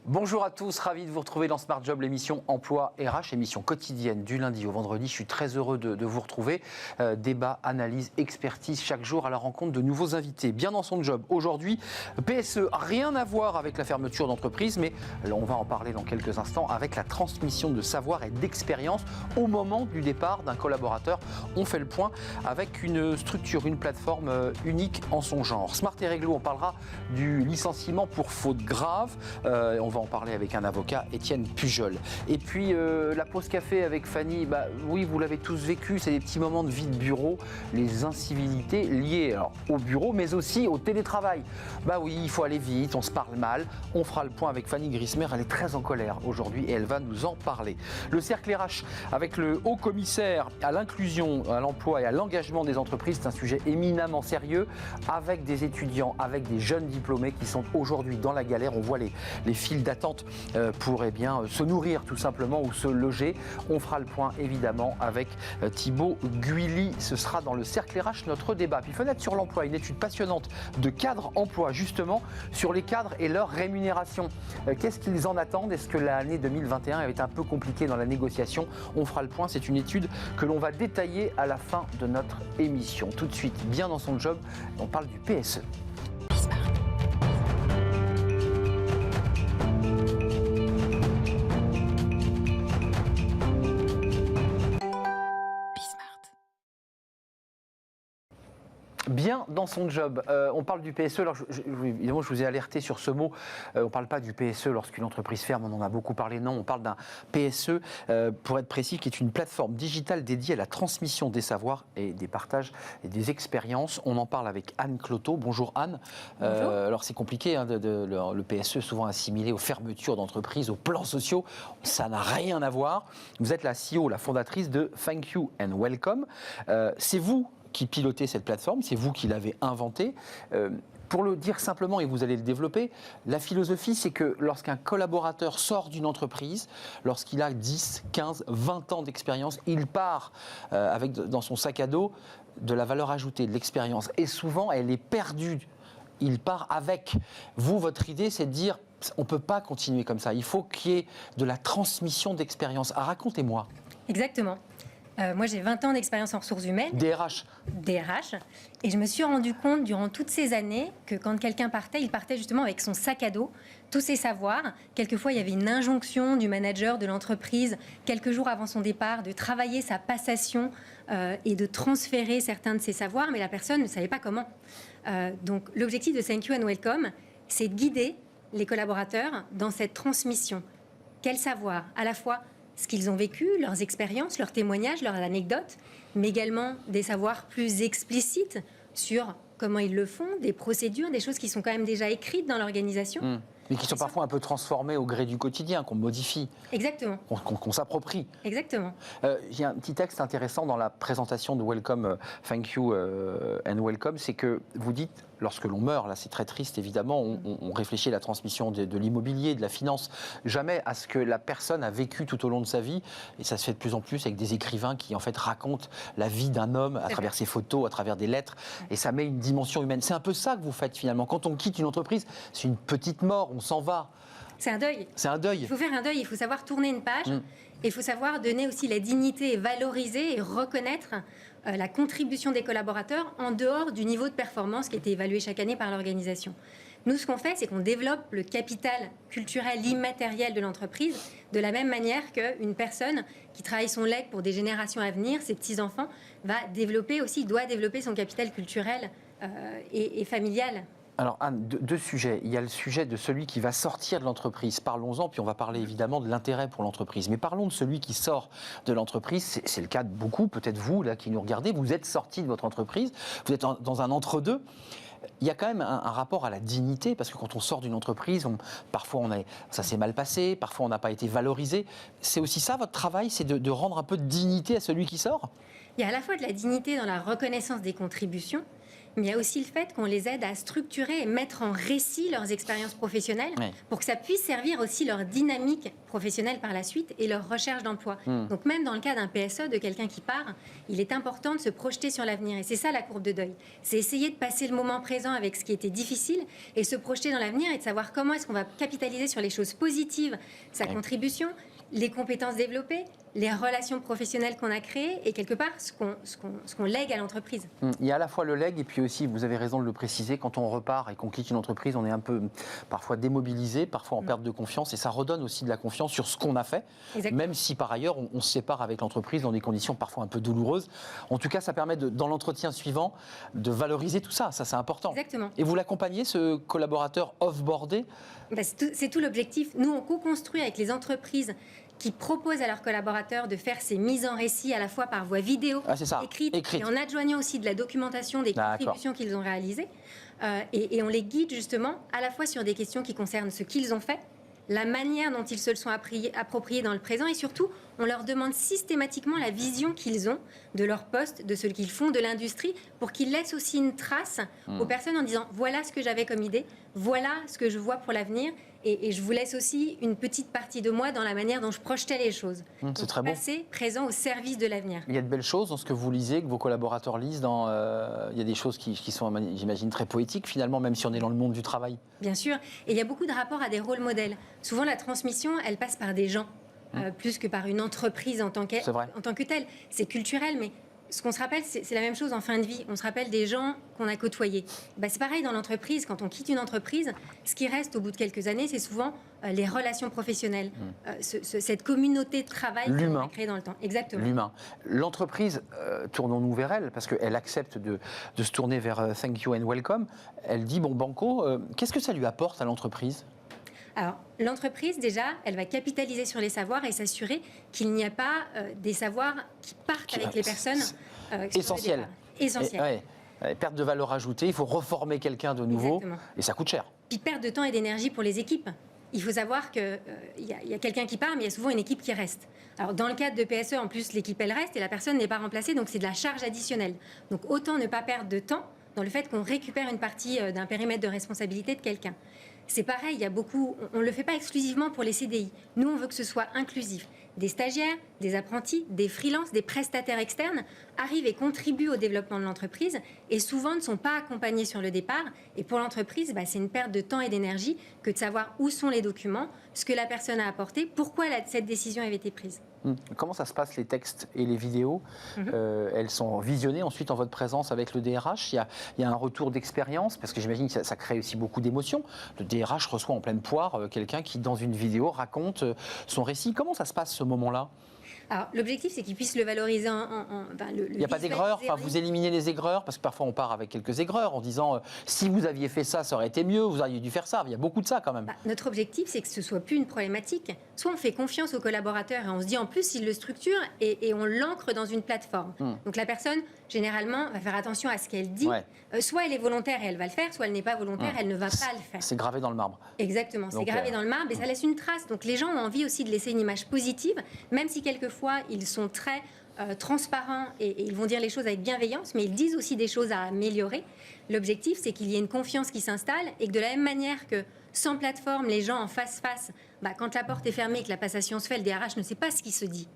Bonjour à tous, ravi de vous retrouver dans Smart Job, l'émission Emploi RH, émission quotidienne du lundi au vendredi. Je suis très heureux de vous retrouver. Débat, analyse, expertise, chaque jour à la rencontre de nouveaux invités. Bien dans son job. Aujourd'hui, PSE, rien à voir avec la fermeture d'entreprise, mais on va en parler dans quelques instants avec la transmission de savoir et d'expérience au moment du départ d'un collaborateur. On fait le point avec une structure, une plateforme unique en son genre. Smart et Réglo, on parlera du licenciement pour faute grave. On va en parler avec un avocat, Étienne Pujol. Et puis la pause café avec Fanny, oui, vous l'avez tous vécu, c'est des petits moments de vie de bureau, les incivilités liées au bureau, mais aussi au télétravail. Oui, il faut aller vite, on se parle mal. On fera le point avec Fanny Grismer, elle est très en colère aujourd'hui et elle va nous en parler. Le cercle RH avec le haut commissaire à l'inclusion, à l'emploi et à l'engagement des entreprises, c'est un sujet éminemment sérieux, avec des étudiants, avec des jeunes diplômés qui sont aujourd'hui dans la galère. On voit les files d'attente pour se nourrir tout simplement ou se loger. On fera le point évidemment avec Thibaut Guilly. Ce sera dans le cercle RH notre débat. Puis fenêtre sur l'emploi, une étude passionnante de cadres emploi justement sur les cadres et leur rémunération. Qu'est-ce qu'ils en attendent? Est-ce que l'année 2021 avait été un peu compliquée dans la négociation? On fera le point. C'est une étude que l'on va détailler à la fin de notre émission. Tout de suite, bien dans son job, on parle du PSE. Bien dans son job. On parle du PSE. Alors, évidemment, je vous ai alerté sur ce mot. On ne parle pas du PSE lorsqu'une entreprise ferme. On en a beaucoup parlé. Non, on parle d'un PSE, pour être précis, qui est une plateforme digitale dédiée à la transmission des savoirs et des partages et des expériences. On en parle avec Anne Cloteau. Bonjour Anne. Bonjour. Alors, c'est compliqué, le PSE, souvent assimilé aux fermetures d'entreprises, aux plans sociaux. Ça n'a rien à voir. Vous êtes la CEO, la fondatrice de Thank You and Welcome. C'est vous qui pilotez cette plateforme, c'est vous qui l'avez inventée. Pour le dire simplement, et vous allez le développer, la philosophie, c'est que lorsqu'un collaborateur sort d'une entreprise, lorsqu'il a 10, 15, 20 ans d'expérience, il part avec dans son sac à dos de la valeur ajoutée, de l'expérience. Et souvent, elle est perdue. Il part avec. Vous, votre idée, c'est de dire, on ne peut pas continuer comme ça. Il faut qu'il y ait de la transmission d'expérience. Racontez-moi. Exactement. Moi, j'ai 20 ans d'expérience en ressources humaines. DRH. Et je me suis rendu compte durant toutes ces années que quand quelqu'un partait, il partait justement avec son sac à dos, tous ses savoirs. Quelquefois, il y avait une injonction du manager de l'entreprise, quelques jours avant son départ, de travailler sa passation et de transférer certains de ses savoirs, mais la personne ne savait pas comment. Donc, l'objectif de Thank You and Welcome, c'est de guider les collaborateurs dans cette transmission. Quel savoir? À la fois ce qu'ils ont vécu, leurs expériences, leurs témoignages, leurs anecdotes, mais également des savoirs plus explicites sur comment ils le font, des procédures, des choses qui sont quand même déjà écrites dans l'organisation. Mais qui sont parfois un peu transformées au gré du quotidien, qu'on modifie. Exactement. Qu'on s'approprie. Exactement. Il y a un petit texte intéressant dans la présentation de Welcome, Thank You and Welcome, c'est que vous dites, lorsque l'on meurt, là c'est très triste évidemment, on réfléchit à la transmission de l'immobilier, de la finance, jamais à ce que la personne a vécu tout au long de sa vie, et ça se fait de plus en plus avec des écrivains qui en fait racontent la vie d'un homme à travers ses photos, à travers des lettres, et ça met une dimension humaine. C'est un peu ça que vous faites finalement. Quand on quitte une entreprise, c'est une petite mort, on s'en va. C'est un deuil. C'est un deuil. Il faut faire un deuil, il faut savoir tourner une page, et il faut savoir donner aussi la dignité et valoriser et reconnaître la contribution des collaborateurs en dehors du niveau de performance qui était évalué chaque année par l'organisation. Nous, ce qu'on fait, c'est qu'on développe le capital culturel immatériel de l'entreprise de la même manière qu'une personne qui travaille son legs pour des générations à venir, ses petits-enfants, doit développer son capital culturel et familial. Alors Anne, deux sujets. Il y a le sujet de celui qui va sortir de l'entreprise. Parlons-en, puis on va parler évidemment de l'intérêt pour l'entreprise. Mais parlons de celui qui sort de l'entreprise. C'est le cas de beaucoup, peut-être vous là qui nous regardez. Vous êtes sorti de votre entreprise, vous êtes dans un entre-deux. Il y a quand même un rapport à la dignité, parce que quand on sort d'une entreprise, parfois ça s'est mal passé, parfois on n'a pas été valorisé. C'est aussi ça votre travail, c'est de rendre un peu de dignité à celui qui sort? Il y a à la fois de la dignité dans la reconnaissance des contributions, Mais il y a aussi le fait qu'on les aide à structurer et mettre en récit leurs expériences professionnelles pour que ça puisse servir aussi leur dynamique professionnelle par la suite et leur recherche d'emploi. Donc même dans le cas d'un PSE, de quelqu'un qui part, il est important de se projeter sur l'avenir. Et c'est ça la courbe de deuil. C'est essayer de passer le moment présent avec ce qui était difficile et se projeter dans l'avenir et de savoir comment est-ce qu'on va capitaliser sur les choses positives, sa contribution, les compétences développées, les relations professionnelles qu'on a créées et quelque part ce qu'on lègue à l'entreprise. Il y a à la fois le legs et puis aussi, vous avez raison de le préciser, quand on repart et qu'on quitte une entreprise, on est un peu parfois démobilisé, parfois en perte de confiance et ça redonne aussi de la confiance sur ce qu'on a fait, même si par ailleurs on se sépare avec l'entreprise dans des conditions parfois un peu douloureuses. En tout cas, ça permet dans l'entretien suivant de valoriser tout ça, ça c'est important. Exactement. Et vous l'accompagnez, ce collaborateur off-boardé? C'est tout l'objectif. Nous, on co-construit avec les entreprises qui proposent à leurs collaborateurs de faire ces mises en récit à la fois par voie vidéo, écrite, et en adjoignant aussi de la documentation des contributions qu'ils ont réalisées. Et on les guide justement à la fois sur des questions qui concernent ce qu'ils ont fait, la manière dont ils se le sont appropriés dans le présent et surtout, on leur demande systématiquement la vision qu'ils ont de leur poste, de ce qu'ils font, de l'industrie, pour qu'ils laissent aussi une trace aux personnes en disant voilà ce que j'avais comme idée, voilà ce que je vois pour l'avenir et je vous laisse aussi une petite partie de moi dans la manière dont je projetais les choses. C'est très beau. Passer présent au service de l'avenir. Il y a de belles choses dans ce que vous lisez, que vos collaborateurs lisent. Il y a des choses qui sont, j'imagine, très poétiques finalement, même si on est dans le monde du travail. Bien sûr. Et il y a beaucoup de rapports à des rôles modèles. Souvent, la transmission, elle passe par des gens. Plus que par une entreprise en tant que telle. C'est culturel, mais ce qu'on se rappelle, c'est la même chose en fin de vie. On se rappelle des gens qu'on a côtoyés. C'est pareil dans l'entreprise. Quand on quitte une entreprise, ce qui reste au bout de quelques années, c'est souvent les relations professionnelles, cette communauté de travail qu'on a créée dans le temps. Exactement. L'humain. L'entreprise, tournons-nous vers elle, parce qu'elle accepte de se tourner vers Thank you and welcome. Elle dit, bon, Banco, qu'est-ce que ça lui apporte à l'entreprise ? Alors, l'entreprise, déjà, elle va capitaliser sur les savoirs et s'assurer qu'il n'y a pas des savoirs qui partent avec les personnes. Essentiel. Essentiel. Perte de valeur ajoutée, il faut reformer quelqu'un de nouveau. Exactement. Et ça coûte cher. Puis perte de temps et d'énergie pour les équipes. Il faut savoir qu'il y a quelqu'un qui part, mais il y a souvent une équipe qui reste. Alors, dans le cadre de PSE, en plus, l'équipe, elle reste et la personne n'est pas remplacée, donc c'est de la charge additionnelle. Donc, autant ne pas perdre de temps dans le fait qu'on récupère une partie d'un périmètre de responsabilité de quelqu'un. C'est pareil, il y a beaucoup, on ne le fait pas exclusivement pour les CDI. Nous, on veut que ce soit inclusif. Des stagiaires, des apprentis, des freelances, des prestataires externes arrivent et contribuent au développement de l'entreprise et souvent ne sont pas accompagnés sur le départ. Et pour l'entreprise, c'est une perte de temps et d'énergie que de savoir où sont les documents, ce que la personne a apporté, pourquoi cette décision avait été prise. Comment ça se passe, les textes et les vidéos? Elles sont visionnées ensuite en votre présence avec le DRH. Il y a un retour d'expérience, parce que j'imagine que ça crée aussi beaucoup d'émotions. Le DRH reçoit en pleine poire quelqu'un qui, dans une vidéo, raconte son récit. Comment ça se passe, ce moment-là? Alors, l'objectif, c'est qu'ils puissent le valoriser il n'y a pas d'aigreur, vous éliminez les aigreurs, parce que parfois on part avec quelques aigreurs en disant si vous aviez fait ça, ça aurait été mieux, vous auriez dû faire ça. Il y a beaucoup de ça quand même. Notre objectif, c'est que ce ne soit plus une problématique. Soit on fait confiance aux collaborateurs et on se dit en plus, ils le structurent et on l'ancre dans une plateforme. Donc la personne, généralement, va faire attention à ce qu'elle dit. Soit elle est volontaire et elle va le faire, soit elle n'est pas volontaire, elle ne va pas le faire. C'est gravé dans le marbre. Exactement, c'est gravé dans le marbre et ça laisse une trace. Donc les gens ont envie aussi de laisser une image positive, même si quelquefois ils sont très transparents et ils vont dire les choses avec bienveillance, mais ils disent aussi des choses à améliorer. L'objectif, c'est qu'il y ait une confiance qui s'installe et que de la même manière que sans plateforme, les gens en face-face, quand la porte est fermée et que la passation se fait, le DRH ne sait pas ce qui se dit.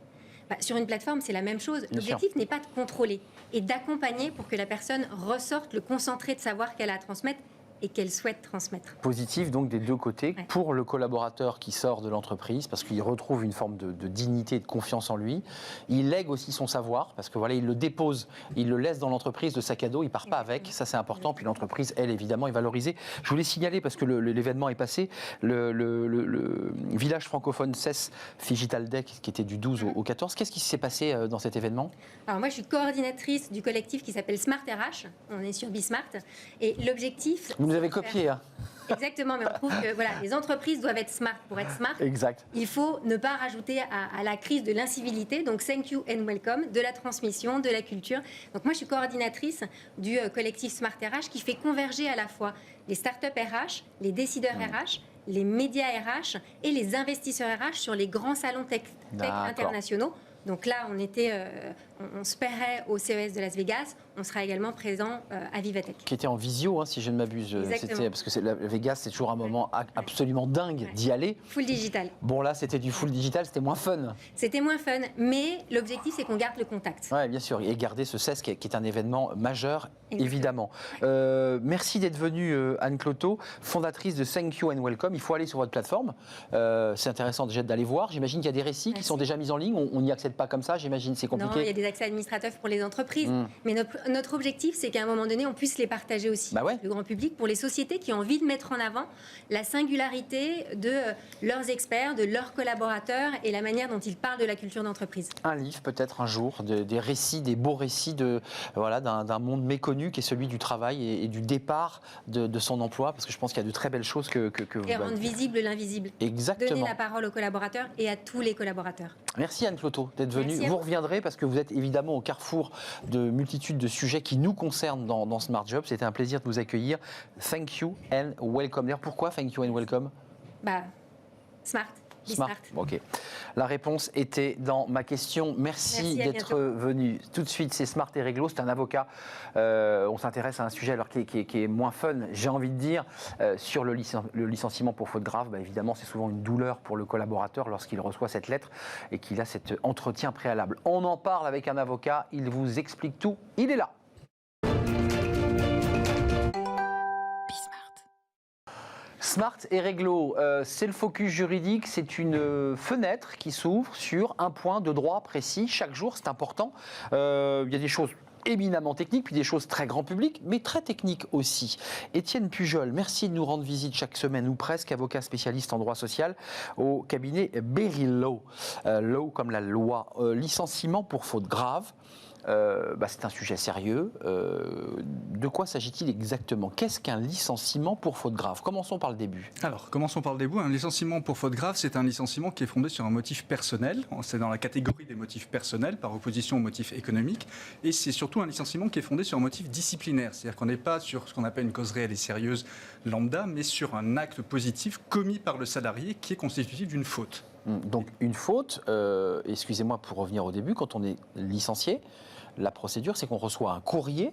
Sur une plateforme, c'est la même chose. L'objectif n'est pas de contrôler et d'accompagner pour que la personne ressorte le concentré de savoir qu'elle a à transmettre et qu'elle souhaite transmettre. Positif donc des deux côtés, pour le collaborateur qui sort de l'entreprise, parce qu'il retrouve une forme de dignité et de confiance en lui. Il lègue aussi son savoir, parce que voilà, il le dépose, il le laisse dans l'entreprise de sac à dos, il ne part pas avec, ça c'est important. Puis l'entreprise, elle, évidemment, est valorisée. Je voulais signaler, parce que l'événement est passé, le village francophone CES Digital Deck, qui était du 12 au 14. Qu'est-ce qui s'est passé dans cet événement? Alors moi, je suis coordinatrice du collectif qui s'appelle Smart RH. On est sur Bismart. Et l'objectif... Vous avez copié, hein. Exactement, mais on trouve que les entreprises doivent être smart pour être smart. Exact. Il faut ne pas rajouter à la crise de l'incivilité, donc thank you and welcome, de la transmission, de la culture. Donc moi, je suis coordinatrice du collectif Smart RH qui fait converger à la fois les startups RH, les décideurs RH, les médias RH et les investisseurs RH sur les grands salons tech internationaux. Donc là, on était on se paierait au CES de Las Vegas, on sera également présent à Vivatech. Qui était en visio, si je ne m'abuse. Parce que Vegas, c'est toujours un moment absolument dingue d'y aller. Full digital. Bon, là, c'était du full digital, c'était moins fun. C'était moins fun, mais l'objectif, c'est qu'on garde le contact. Oui, bien sûr, et garder ce CES qui est un événement majeur, évidemment. Merci d'être venue, Anne Cloteau, fondatrice de Thank You and Welcome. Il faut aller sur votre plateforme. C'est intéressant déjà d'aller voir. J'imagine qu'il y a des récits qui sont déjà mis en ligne. On n'y accède pas comme ça, j'imagine, c'est compliqué. Non, il y a des accès administratifs pour les entreprises. Mais notre objectif, c'est qu'à un moment donné, on puisse les partager aussi, le grand public, pour les sociétés qui ont envie de mettre en avant la singularité de leurs experts, de leurs collaborateurs et la manière dont ils parlent de la culture d'entreprise. Un livre, peut-être un jour, des récits, des beaux récits d'un monde méconnu qui est celui du travail et du départ de son emploi, parce que je pense qu'il y a de très belles choses que et rendre visible l'invisible. Exactement. Donner la parole aux collaborateurs et à tous les collaborateurs. Merci Anne Cloteau d'être venue. Vous reviendrez parce que vous êtes évidemment au carrefour de multitudes de sujets qui nous concernent dans Smart Job. C'était un plaisir de vous accueillir. Thank you and welcome. D'ailleurs, pourquoi thank you and welcome? Smart. Smart. Ok. La réponse était dans ma question. Merci d'être venu. Tout de suite, c'est Smart et Réglo. C'est un avocat. On s'intéresse à un sujet alors qui est moins fun, j'ai envie de dire, sur le licenciement pour faute grave. Évidemment, c'est souvent une douleur pour le collaborateur lorsqu'il reçoit cette lettre et qu'il a cet entretien préalable. On en parle avec un avocat. Il vous explique tout. Il est là. Smart et Réglo, c'est le focus juridique, c'est une fenêtre qui s'ouvre sur un point de droit précis chaque jour, c'est important. Il y a des choses éminemment techniques, puis des choses très grand public, mais très techniques aussi. Étienne Pujol, merci de nous rendre visite chaque semaine, ou presque, avocat spécialiste en droit social, au cabinet Berry Law. Law comme la loi. Licenciement pour faute grave. C'est un sujet sérieux. De quoi s'agit-il exactement? Qu'est-ce qu'un licenciement pour faute grave? Commençons par le début. Alors, commençons par le début. Un licenciement pour faute grave, c'est un licenciement qui est fondé sur un motif personnel. C'est dans la catégorie des motifs personnels, par opposition aux motifs économiques. Et c'est surtout un licenciement qui est fondé sur un motif disciplinaire. C'est-à-dire qu'on n'est pas sur ce qu'on appelle une cause réelle et sérieuse lambda, mais sur un acte positif commis par le salarié qui est constitutif d'une faute. Donc une faute, excusez-moi pour revenir au début, quand on est licencié, la procédure c'est qu'on reçoit un courrier,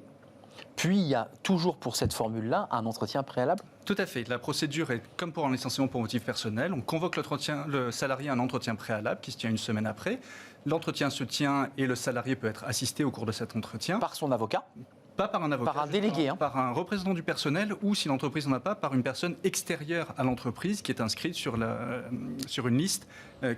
puis il y a toujours pour cette formule-là un entretien préalable. Tout à fait. La procédure est comme pour un licenciement pour motif personnel. On convoque le salarié à un entretien préalable qui se tient une semaine après. L'entretien se tient et le salarié peut être assisté au cours de cet entretien. Par son avocat? Pas par un avocat. Par un délégué. Par un représentant du personnel ou, si l'entreprise n'en a pas, par une personne extérieure à l'entreprise qui est inscrite sur une liste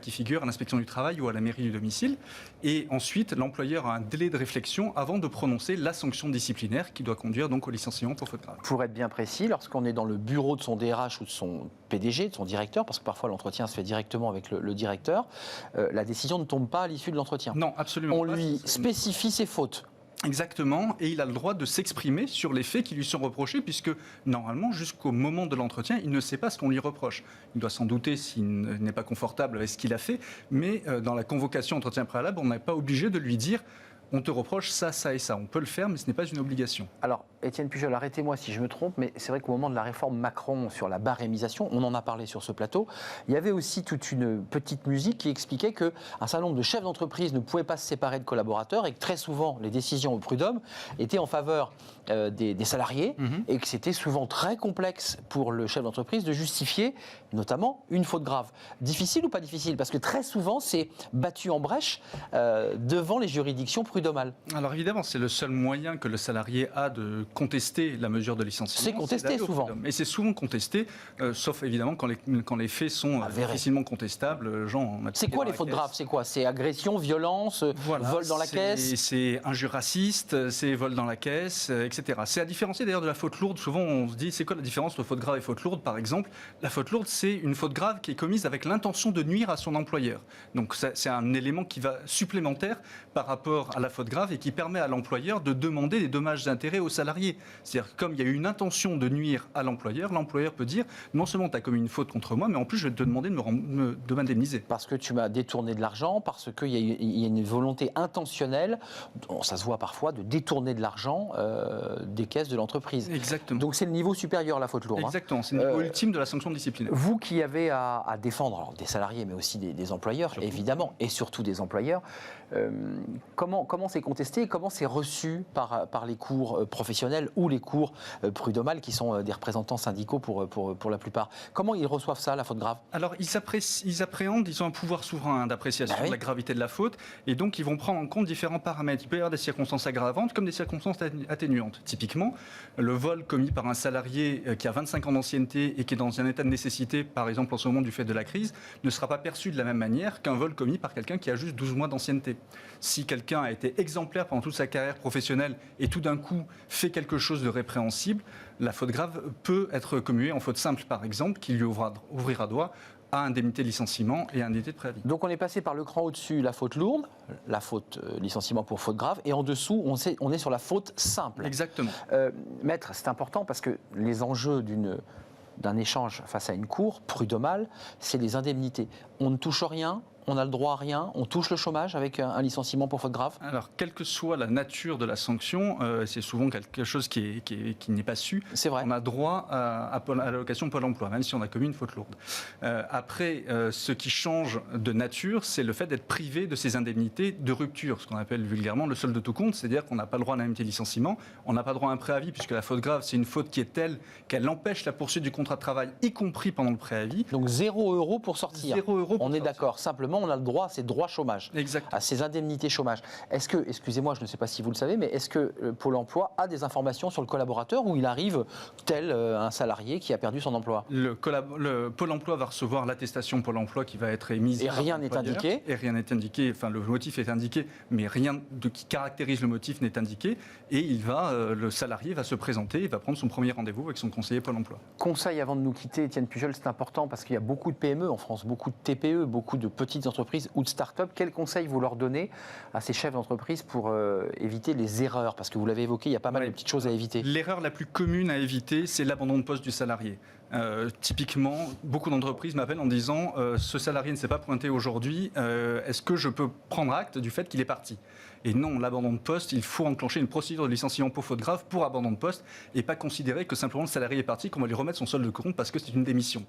qui figure à l'inspection du travail ou à la mairie du domicile. Et ensuite, l'employeur a un délai de réflexion avant de prononcer la sanction disciplinaire qui doit conduire donc au licenciement pour faute grave. Pour être bien précis, lorsqu'on est dans le bureau de son DRH ou de son PDG, de son directeur, parce que parfois l'entretien se fait directement avec le directeur, la décision ne tombe pas à l'issue de l'entretien. Non, absolument pas. On lui spécifie ses fautes. Exactement, et il a le droit de s'exprimer sur les faits qui lui sont reprochés, puisque normalement, jusqu'au moment de l'entretien, il ne sait pas ce qu'on lui reproche. Il doit s'en douter s'il n'est pas confortable avec ce qu'il a fait, mais dans la convocation entretien préalable, on n'est pas obligé de lui dire on te reproche ça, ça et ça. On peut le faire, mais ce n'est pas une obligation. Alors, Étienne Pujol, arrêtez-moi si je me trompe, mais c'est vrai qu'au moment de la réforme Macron sur la barémisation, on en a parlé sur ce plateau, il y avait aussi toute une petite musique qui expliquait qu'un certain nombre de chefs d'entreprise ne pouvaient pas se séparer de collaborateurs et que très souvent, les décisions au prud'homme étaient en faveur des salariés et que c'était souvent très complexe pour le chef d'entreprise de justifier notamment une faute grave. Difficile ou pas difficile? Parce que très souvent, c'est battu en brèche devant les juridictions prud'homales. Alors évidemment, c'est le seul moyen que le salarié a de contester la mesure de licenciement. C'est contesté souvent. Et c'est souvent contesté, sauf évidemment quand les faits sont difficilement contestables. C'est quoi les fautes graves? C'est quoi? C'est agression, violence, vol dans la caisse? C'est injure raciste, c'est vol dans la caisse, etc. C'est à différencier d'ailleurs de la faute lourde. Souvent on se dit, c'est quoi la différence entre faute grave et faute lourde? Par exemple, la faute lourde, c'est une faute grave qui est commise avec l'intention de nuire à son employeur. Donc c'est un élément qui va supplémentaire par rapport à la faute grave et qui permet à l'employeur de demander des dommages d'intérêt au salarié. C'est-à-dire que comme il y a eu une intention de nuire à l'employeur peut dire non seulement tu as commis une faute contre moi, mais en plus je vais te demander de m'indemniser. Parce que tu m'as détourné de l'argent, parce qu'il y a une volonté intentionnelle, ça se voit parfois, de détourner de l'argent des caisses de l'entreprise. Exactement. Donc c'est le niveau supérieur, la faute lourde. Exactement, c'est le niveau ultime de la sanction disciplinaire. Vous qui avez à défendre alors, des salariés, mais aussi des employeurs, surtout. Évidemment, et surtout des employeurs, comment comment c'est contesté et comment c'est reçu par les cours professionnels ou les cours prud'homales qui sont des représentants syndicaux pour la plupart. Comment ils reçoivent ça, la faute grave? Alors, ils appréhendent, ils ont un pouvoir souverain d'appréciation de la gravité de la faute, et donc ils vont prendre en compte différents paramètres. Il peut y avoir des circonstances aggravantes comme des circonstances atténuantes. Typiquement, le vol commis par un salarié qui a 25 ans d'ancienneté et qui est dans un état de nécessité, par exemple en ce moment du fait de la crise, ne sera pas perçu de la même manière qu'un vol commis par quelqu'un qui a juste 12 mois d'ancienneté. Si quelqu'un a été exemplaire pendant toute sa carrière professionnelle et tout d'un coup fait quelque chose de répréhensible, la faute grave peut être commuée en faute simple, par exemple, qui lui ouvrira droit à indemnité de licenciement et indemnité de préavis. Donc on est passé par le cran au-dessus, la faute lourde, la faute licenciement pour faute grave, et en dessous, on est sur la faute simple. Exactement. Maître, c'est important parce que les enjeux d'un échange face à une cour prud'homale, c'est les indemnités. On ne touche rien, on a le droit à rien, on touche le chômage avec un licenciement pour faute grave? Alors, quelle que soit la nature de la sanction, c'est souvent quelque chose qui n'est pas su. C'est vrai. On a droit à l'allocation Pôle emploi, même si on a commis une faute lourde. Après, ce qui change de nature, c'est le fait d'être privé de ces indemnités de rupture, ce qu'on appelle vulgairement le solde de tout compte, c'est-à-dire qu'on n'a pas le droit à l'indemnité de licenciement, on n'a pas le droit à un préavis, puisque la faute grave, c'est une faute qui est telle qu'elle empêche la poursuite du contrat de travail, y compris pendant le préavis. Donc 0 € pour sortir. 0 € pour on est sortir. D'accord. Simplement, on a le droit à ces droits chômage, Exactement. à ces indemnités chômage. Est-ce que, excusez-moi, je ne sais pas si vous le savez, mais est-ce que Pôle emploi a des informations sur le collaborateur ou il arrive tel un salarié qui a perdu son emploi? Le Pôle emploi va recevoir l'attestation Pôle emploi qui va être émise. Et rien n'est indiqué. Et rien n'est indiqué. Enfin, le motif est indiqué, mais rien qui caractérise le motif n'est indiqué. Et le salarié va se présenter, il va prendre son premier rendez-vous avec son conseiller Pôle emploi. Conseil avant de nous quitter, Étienne Pujol, c'est important parce qu'il y a beaucoup de PME en France, beaucoup de TPE, beaucoup de petites entreprises ou de start-up. Quel conseil vous leur donnez à ces chefs d'entreprise pour éviter les erreurs? Parce que vous l'avez évoqué, il y a pas mal de petites choses à éviter. L'erreur la plus commune à éviter, c'est l'abandon de poste du salarié. Typiquement, beaucoup d'entreprises m'appellent en disant ce salarié ne s'est pas pointé aujourd'hui, est-ce que je peux prendre acte du fait qu'il est parti? Et non, l'abandon de poste, il faut enclencher une procédure de licenciement pour faute grave pour abandon de poste et pas considérer que simplement le salarié est parti, qu'on va lui remettre son solde de compte parce que c'est une démission.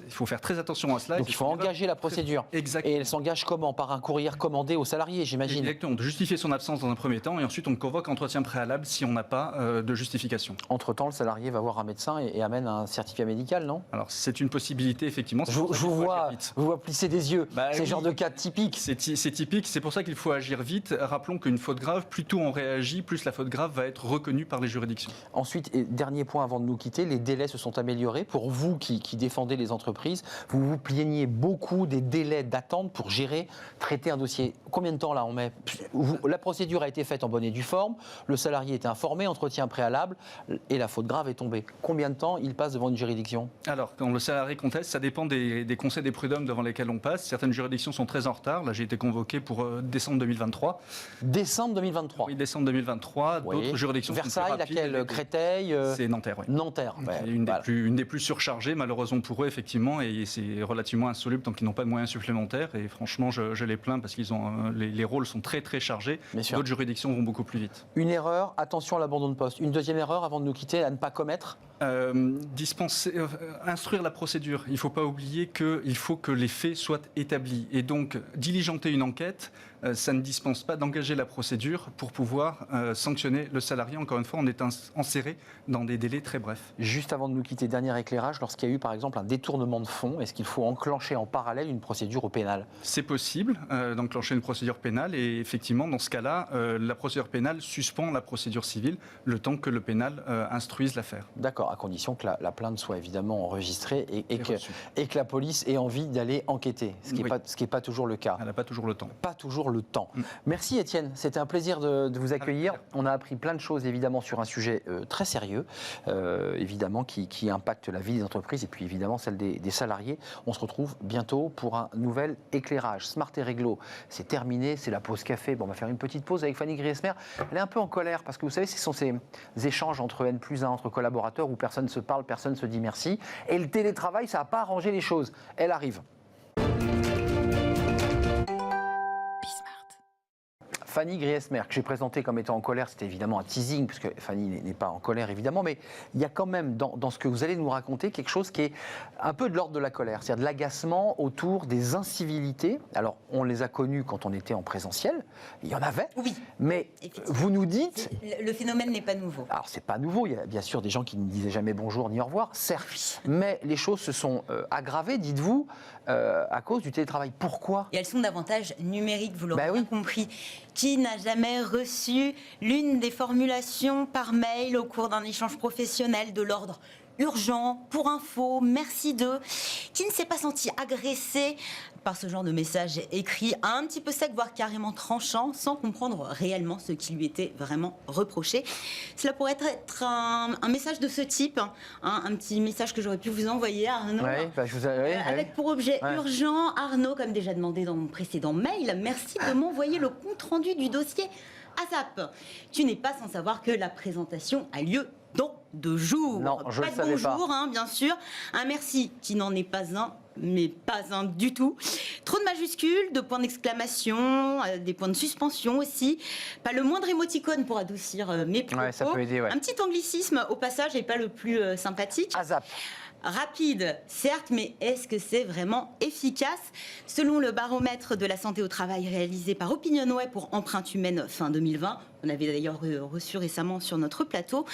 Il faut faire très attention à cela. Donc il faut engager la procédure. Exactement. Et elle s'engage comment? Par un courrier commandé au salarié, j'imagine. Exactement, de justifier son absence dans un premier temps et ensuite on convoque un entretien préalable si on n'a pas de justification. Entre-temps, le salarié va voir un médecin et amène un certificat médical, non? Alors c'est une possibilité, effectivement. Je vous vois plisser des yeux. C'est le genre de cas typique. C'est typique, c'est pour ça qu'il faut agir vite. Rappelons qu'une faute grave, plus tôt on réagit, plus la faute grave va être reconnue par les juridictions. Ensuite, et dernier point avant de nous quitter, les délais se sont améliorés. Pour vous qui défendez les entreprises, vous vous plaigniez beaucoup des délais d'attente pour gérer, traiter un dossier. Combien de temps là on met? La procédure a été faite en bonne et due forme, le salarié était informé, entretien préalable, et la faute grave est tombée. Combien de temps il passe devant une juridiction? Alors, quand le salarié conteste, ça dépend des conseils des prud'hommes devant lesquels on passe. Certaines juridictions sont très en retard. Là, j'ai été convoqué pour décembre 2023. Décembre 2023. Oui, décembre 2023. Oui. D'autres juridictions Versailles, sont plus rapides. laquelle? Créteil C'est Nanterre, oui. Nanterre. Ouais, Une des plus surchargées, malheureusement pour eux, effectivement, et c'est relativement insoluble tant qu'ils n'ont pas de moyens supplémentaires. Et franchement, je les plains parce qu'ils ont les rôles sont très très chargés. D'autres juridictions vont beaucoup plus vite. Une erreur, attention à l'abandon de poste. Une deuxième erreur avant de nous quitter, à ne pas commettre? Instruire la procédure. Il ne faut pas oublier qu'il faut que les faits soient établis. Et donc, diligenter une enquête, ça ne dispense pas d'engager la procédure pour pouvoir sanctionner le salarié. Encore une fois, on est enserré dans des délais très brefs. Juste avant de nous quitter, dernier éclairage, lorsqu'il y a eu par exemple un détournement de fonds, est-ce qu'il faut enclencher en parallèle une procédure au pénal? C'est possible d'enclencher une procédure pénale et effectivement, dans ce cas-là, la procédure pénale suspend la procédure civile le temps que le pénal instruise l'affaire. D'accord, à condition que la plainte soit évidemment enregistrée et que la police ait envie d'aller enquêter, ce qui n'est pas toujours le cas. Elle n'a pas toujours le temps. Pas toujours le temps. Merci Étienne, c'était un plaisir de vous accueillir. On a appris plein de choses évidemment sur un sujet très sérieux, évidemment qui impacte la vie des entreprises et puis évidemment celle des salariés. On se retrouve bientôt pour un nouvel éclairage. Smart et Réglo, c'est terminé, c'est la pause café. Bon, on va faire une petite pause avec Fanny Griesmer. Elle est un peu en colère parce que vous savez, ce sont ces échanges entre N+1, entre collaborateurs où personne ne se parle, personne ne se dit merci. Et le télétravail, ça n'a pas arrangé les choses. Elle arrive. Fanny Griesmer, que j'ai présentée comme étant en colère, c'était évidemment un teasing, puisque Fanny n'est pas en colère évidemment, mais il y a quand même dans ce que vous allez nous raconter quelque chose qui est un peu de l'ordre de la colère, c'est-à-dire de l'agacement autour des incivilités. Alors, on les a connues quand on était en présentiel, il y en avait, oui, mais vous nous dites... Le phénomène n'est pas nouveau. Alors, c'est pas nouveau, il y a bien sûr des gens qui ne disaient jamais bonjour ni au revoir, certes, mais les choses se sont aggravées, dites-vous, à cause du télétravail. Pourquoi ? Et elles sont davantage numériques, vous l'aurez Ben oui. compris. Qui n'a jamais reçu l'une des formulations par mail au cours d'un échange professionnel de l'ordre urgent, pour info, merci de, qui ne s'est pas senti agressé par ce genre de message écrit un petit peu sec, voire carrément tranchant, sans comprendre réellement ce qui lui était vraiment reproché. Cela pourrait être un message de ce type, hein, un petit message que j'aurais pu vous envoyer, Arnaud, avec pour objet urgent. Arnaud, comme déjà demandé dans mon précédent mail, merci de m'envoyer le compte-rendu du dossier ASAP. Tu n'es pas sans savoir que la présentation a lieu dans 2 jours. Non, je pas le de savais bonjour, pas. hein, bien sûr. Un merci qui n'en est pas un, mais pas un du tout. Trop de majuscules, de points d'exclamation, des points de suspension aussi. Pas le moindre émoticône pour adoucir mes propos. Ouais, ça peut aider, ouais. Un petit anglicisme au passage et pas le plus sympathique. ASAP. Rapide, certes, mais est-ce que c'est vraiment efficace ? Selon le baromètre de la santé au travail réalisé par OpinionWay pour Empreinte Humaine fin 2020, on avait d'ailleurs reçu récemment sur notre plateau,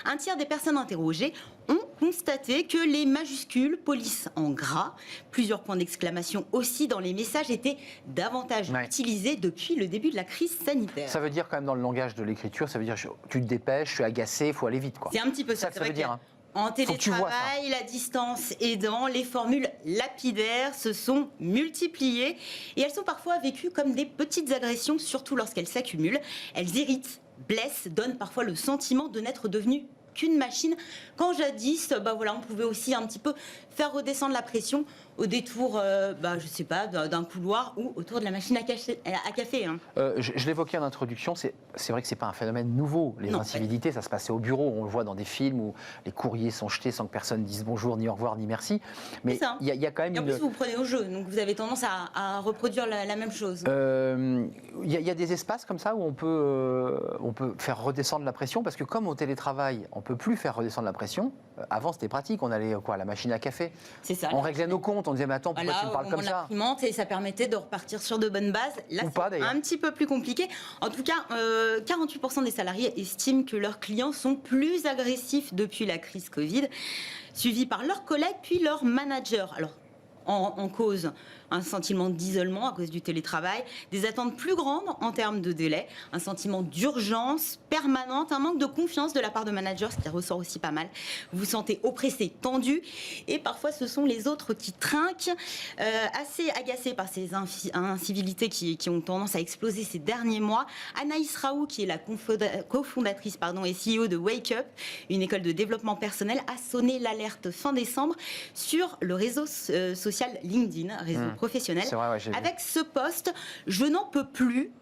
un tiers des personnes interrogées ont constaté que les majuscules, police en gras, plusieurs points d'exclamation aussi dans les messages étaient davantage utilisés depuis le début de la crise sanitaire. Ça veut dire quand même dans le langage de l'écriture, ça veut dire tu te dépêches, je suis agacé, il faut aller vite, quoi. C'est un petit peu ça. Ça veut dire. Hein. En télétravail, la distance aidant, les formules lapidaires se sont multipliées et elles sont parfois vécues comme des petites agressions, surtout lorsqu'elles s'accumulent. Elles irritent, blessent, donnent parfois le sentiment de n'être devenues qu'une machine. Quand jadis, on pouvait aussi un petit peu faire redescendre la pression au détour, je sais pas, d'un couloir ou autour de la machine à café. Hein. Je l'évoquais en introduction, c'est vrai que c'est pas un phénomène nouveau. Les incivilités, ça se passait au bureau. On le voit dans des films où les courriers sont jetés sans que personne dise bonjour, ni au revoir, ni merci. Mais il y a quand même. Et en plus, vous prenez au jeu, donc vous avez tendance à reproduire la même chose. Il y a des espaces comme ça où on peut faire redescendre la pression, parce que comme au télétravail, on peut plus faire redescendre la pression. Avant, c'était pratique. On allait à la machine à café. C'est ça. On réglait nos comptes. On disait, mais attends, pourquoi tu me parles comme ça ? Et ça permettait de repartir sur de bonnes bases. Là, c'est un petit peu plus compliqué. En tout cas, 48% des salariés estiment que leurs clients sont plus agressifs depuis la crise Covid, suivis par leurs collègues puis leurs managers. Alors, en cause un sentiment d'isolement à cause du télétravail, des attentes plus grandes en termes de délai, un sentiment d'urgence permanente, un manque de confiance de la part de managers, ce qui ressort aussi pas mal. Vous vous sentez oppressé, tendu, et parfois ce sont les autres qui trinquent, assez agacés par ces incivilités qui ont tendance à exploser ces derniers mois. Anaïs Raoult, qui est la cofondatrice et CEO de Wake Up, une école de développement personnel, a sonné l'alerte fin décembre sur le réseau social LinkedIn, réseau professionnel. C'est vrai, avec ce post, je n'en peux plus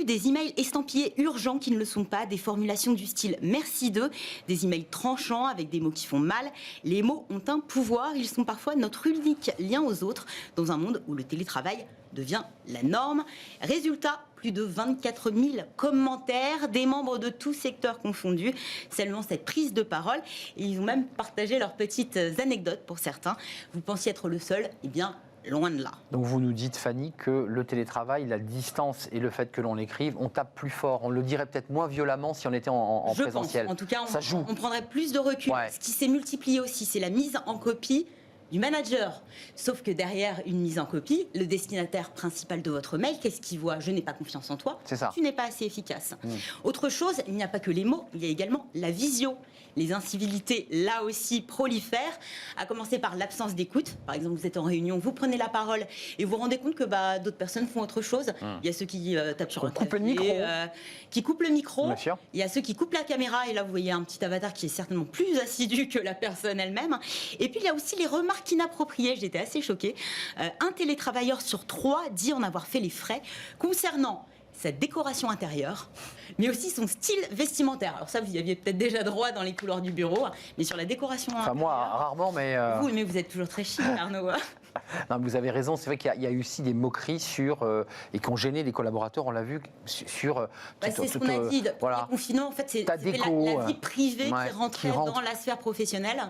des emails estampillés urgents qui ne le sont pas, des formulations du style merci d'eux, des emails tranchants avec des mots qui font mal. Les mots ont un pouvoir, ils sont parfois notre unique lien aux autres dans un monde où le télétravail devient la norme. Résultat, plus de 24 000 commentaires, des membres de tous secteurs confondus, saluant cette prise de parole. Et ils ont même partagé leurs petites anecdotes pour certains. Vous pensiez être le seul ? Eh bien, loin de là. Donc vous nous dites, Fanny, que le télétravail, la distance et le fait que l'on l'écrive, on tape plus fort. On le dirait peut-être moins violemment si on était en présentiel. Pense. En tout cas, ça joue. On prendrait plus de recul. Ouais. Ce qui s'est multiplié aussi, c'est la mise en copie du manager. Sauf que derrière une mise en copie, le destinataire principal de votre mail, qu'est-ce qu'il voit ? Je n'ai pas confiance en toi. C'est ça. Tu n'es pas assez efficace. Autre chose, il n'y a pas que les mots, il y a également la visio. Les incivilités, là aussi, prolifèrent, à commencer par l'absence d'écoute. Par exemple, vous êtes en réunion, vous prenez la parole et vous vous rendez compte que d'autres personnes font autre chose. Il y a ceux qui tapent sur un clavier, qui coupent le micro. Il y a ceux qui coupent la caméra et là, vous voyez un petit avatar qui est certainement plus assidu que la personne elle-même. Et puis, il y a aussi les remarques inappropriées. J'étais assez choquée. Un télétravailleur sur 3 dit en avoir fait les frais concernant sa décoration intérieure, mais aussi son style vestimentaire. Alors ça, vous y aviez peut-être déjà droit dans les couloirs du bureau, mais sur la décoration intérieure... Moi, rarement, mais... Mais vous êtes toujours très chic, Arnaud. Non, vous avez raison, c'est vrai qu'il y a eu aussi des moqueries et qui ont gêné les collaborateurs, on l'a vu, sur... c'est ce qu'on a dit, voilà. Le confinement, en fait, c'est la vie privée qui rentrait dans la sphère professionnelle,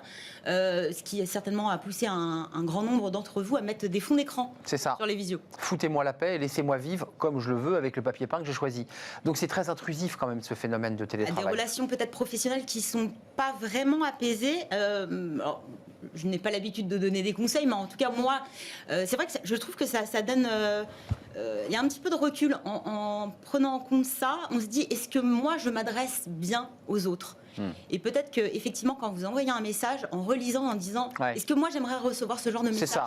ce qui certainement a poussé un grand nombre d'entre vous à mettre des fonds d'écran sur les visios. Foutez-moi la paix et laissez-moi vivre comme je le veux avec le papier peint que j'ai choisi. Donc c'est très intrusif quand même ce phénomène de télétravail. Des relations peut-être professionnelles qui ne sont pas vraiment apaisées. Alors, je n'ai pas l'habitude de donner des conseils, mais en tout cas, moi, c'est vrai que je trouve que ça donne... Il y a un petit peu de recul en prenant en compte ça. On se dit, est-ce que moi, je m'adresse bien aux autres ? Et peut-être qu'effectivement, quand vous envoyez un message, en relisant, en disant, est-ce que moi, j'aimerais recevoir ce genre de message ?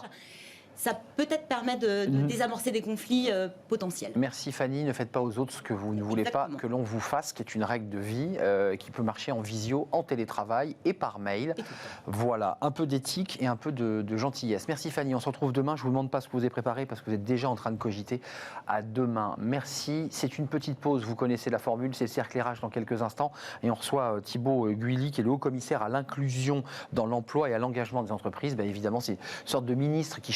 Ça peut-être permet de désamorcer des conflits potentiels. Merci Fanny, ne faites pas aux autres ce que vous ne voulez pas que l'on vous fasse, qui est une règle de vie qui peut marcher en visio, en télétravail et par mail. Voilà, un peu d'éthique et un peu de gentillesse. Merci Fanny, on se retrouve demain. Je ne vous demande pas ce que vous avez préparé parce que vous êtes déjà en train de cogiter. À demain. Merci, c'est une petite pause, vous connaissez la formule, c'est le cercle RH dans quelques instants. Et on reçoit Thibaut Guilhuy, qui est le haut-commissaire à l'inclusion dans l'emploi et à l'engagement des entreprises. Bien évidemment, c'est une sorte de ministre qui est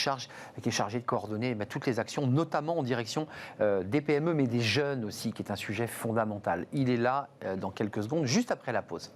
chargé de coordonner toutes les actions, notamment en direction des PME, mais des jeunes aussi, qui est un sujet fondamental. Il est là dans quelques secondes, juste après la pause.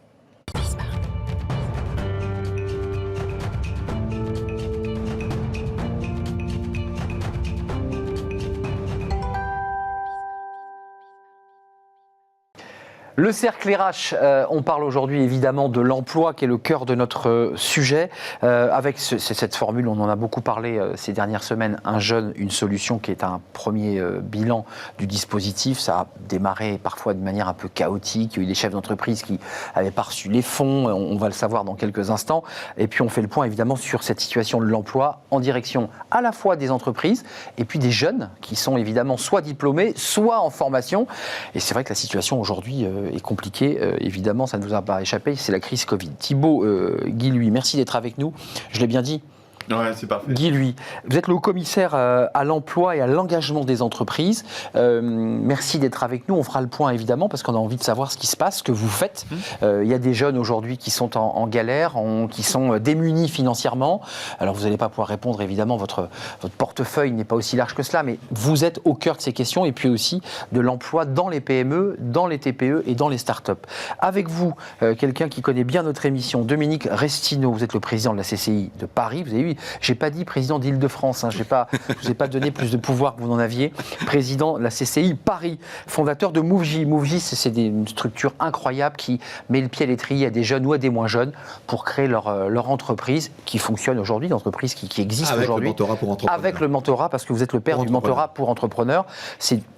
Le cercle RH, on parle aujourd'hui évidemment de l'emploi qui est le cœur de notre sujet. Avec cette formule, on en a beaucoup parlé ces dernières semaines, un jeune, une solution, qui est un premier bilan du dispositif. Ça a démarré parfois de manière un peu chaotique. Il y a eu des chefs d'entreprise qui n'avaient pas reçu les fonds, on va le savoir dans quelques instants. Et puis on fait le point évidemment sur cette situation de l'emploi en direction à la fois des entreprises et puis des jeunes qui sont évidemment soit diplômés, soit en formation. Et c'est vrai que la situation aujourd'hui est compliqué, évidemment, ça ne vous a pas échappé, c'est la crise Covid. Thibaut Guilhuy, merci d'être avec nous, je l'ai bien dit. Ouais, c'est parfait. Guilhuy, vous êtes le haut-commissaire à l'emploi et à l'engagement des entreprises. Merci d'être avec nous. On fera le point évidemment parce qu'on a envie de savoir ce qui se passe, ce que vous faites. Il y a des jeunes aujourd'hui qui sont en galère, qui sont démunis financièrement. Alors vous n'allez pas pouvoir répondre évidemment, votre portefeuille n'est pas aussi large que cela, mais vous êtes au cœur de ces questions et puis aussi de l'emploi dans les PME, dans les TPE et dans les startups. Avec vous, quelqu'un qui connaît bien notre émission, Dominique Restineau, vous êtes le président de la CCI de Paris. Vous avez eu j'ai pas dit président d'Île-de-France, je vous ai pas donné plus de pouvoir que vous n'en aviez. Président de la CCI Paris, fondateur de Mouv'J. Mouv'J, c'est une structure incroyable qui met le pied à l'étrier à des jeunes ou à des moins jeunes pour créer leur entreprise qui fonctionne aujourd'hui, l'entreprise qui existe aujourd'hui. Avec le mentorat pour entrepreneurs. Avec le mentorat, parce que vous êtes le père du mentorat pour entrepreneurs.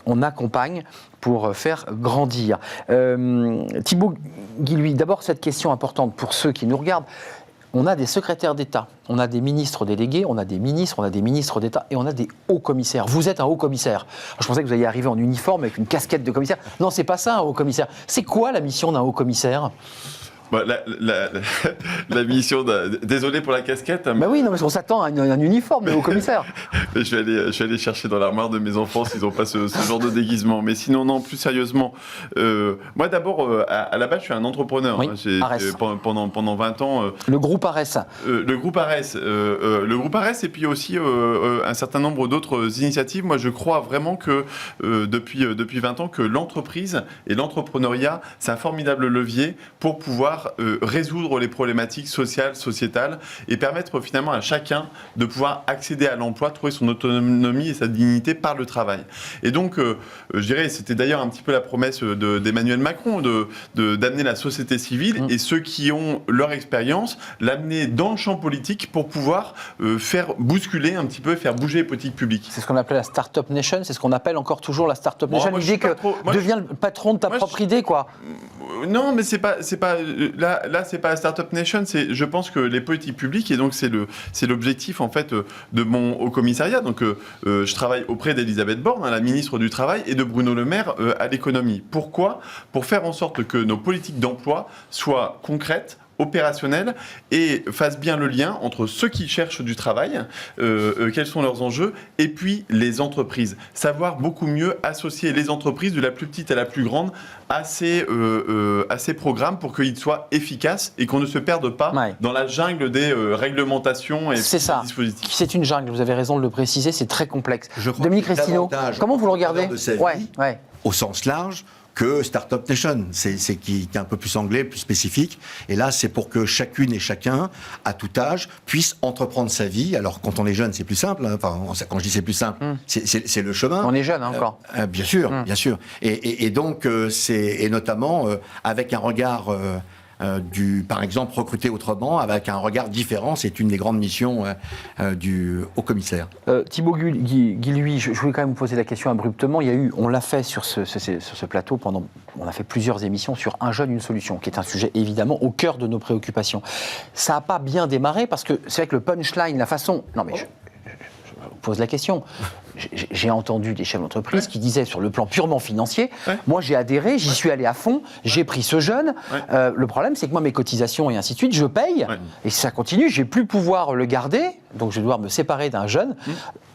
On accompagne pour faire grandir. Thibaut Guilhuy, d'abord cette question importante pour ceux qui nous regardent. On a des secrétaires d'État, on a des ministres délégués, on a des ministres d'État et on a des hauts commissaires. Vous êtes un haut commissaire. Je pensais que vous alliez arriver en uniforme avec une casquette de commissaire. Non, c'est pas ça un haut commissaire. C'est quoi la mission d'un haut commissaire ? Bah, la mission désolé pour la casquette. Bah oui, non, mais on s'attend à un uniforme de haut commissaire. Je vais aller chercher dans l'armoire de mes enfants s'ils n'ont pas ce genre de déguisement. Mais sinon, non, plus sérieusement, moi d'abord, à la base, je suis un entrepreneur. Oui, pendant 20 ans. Le groupe Arès. Le groupe Arès. Le groupe Arès et puis aussi un certain nombre d'autres initiatives. Moi, je crois vraiment que depuis 20 ans, que l'entreprise et l'entrepreneuriat, c'est un formidable levier pour pouvoir résoudre les problématiques sociales, sociétales et permettre finalement à chacun de pouvoir accéder à l'emploi, trouver son autonomie et sa dignité par le travail. Et donc, je dirais, c'était d'ailleurs un petit peu la promesse d'Emmanuel Macron d'amener la société civile et ceux qui ont leur expérience, l'amener dans le champ politique pour pouvoir faire bousculer un petit peu, faire bouger les politiques publiques. C'est ce qu'on appelle la Startup Nation, c'est ce qu'on appelle encore toujours la Startup Nation. L'idée que deviens le patron de ta propre idée, quoi. Non, mais c'est pas là c'est pas la Startup Nation, je pense que les politiques publiques, et donc c'est l'objectif en fait de mon haut commissariat. Donc je travaille auprès d'Elisabeth Borne, la ministre du Travail, et de Bruno Le Maire à l'économie. Pourquoi ? Pour faire en sorte que nos politiques d'emploi soient concrètes, opérationnel et fasse bien le lien entre ceux qui cherchent du travail, quels sont leurs enjeux, et puis les entreprises. Savoir beaucoup mieux associer les entreprises de la plus petite à la plus grande à ces programmes pour qu'ils soient efficaces et qu'on ne se perde pas dans la jungle des réglementations et des dispositifs. C'est une jungle, vous avez raison de le préciser, c'est très complexe. Dominique Restineau, comment vous le regardez au sens large que Startup Nation, c'est qui est un peu plus anglais, plus spécifique. Et là, c'est pour que chacune et chacun, à tout âge, puisse entreprendre sa vie. Alors, quand on est jeune, c'est plus simple. Hein. Enfin, quand je dis c'est plus simple, c'est le chemin. On est jeune encore. Bien sûr, bien sûr. Et donc, et notamment avec un regard... par exemple, recruter autrement, avec un regard différent, c'est une des grandes missions du haut-commissaire. Thibaut Guilhuy, je voulais quand même vous poser la question abruptement. On l'a fait sur ce plateau, on a fait plusieurs émissions sur Un jeune, une solution, qui est un sujet évidemment au cœur de nos préoccupations. Ça n'a pas bien démarré parce que c'est vrai que le punchline, la façon... Non mais je vous pose la question. J'ai entendu des chefs d'entreprise qui disaient sur le plan purement financier, moi j'ai adhéré, j'y suis allé à fond, j'ai pris ce jeune. Le problème c'est que moi mes cotisations et ainsi de suite, je paye et si ça continue, je vais plus pouvoir le garder, donc je vais devoir me séparer d'un jeune.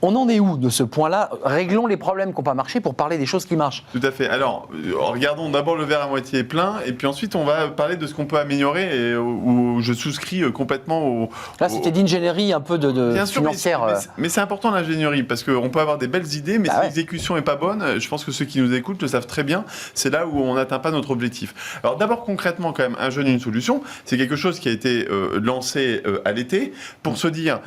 On en est où de ce point-là? Réglons les problèmes qui n'ont pas marché pour parler des choses qui marchent. Tout à fait. Alors, regardons d'abord le verre à moitié plein et puis ensuite on va parler de ce qu'on peut améliorer et où je souscris complètement Là c'était d'ingénierie un peu Bien sûr, financière. mais c'est important l'ingénierie parce qu'on peut avoir des belles idées, mais si l'exécution n'est pas bonne, je pense que ceux qui nous écoutent le savent très bien, c'est là où on n'atteint pas notre objectif. Alors d'abord concrètement quand même, Un jeune, une solution, c'est quelque chose qui a été lancé à l'été pour se dire,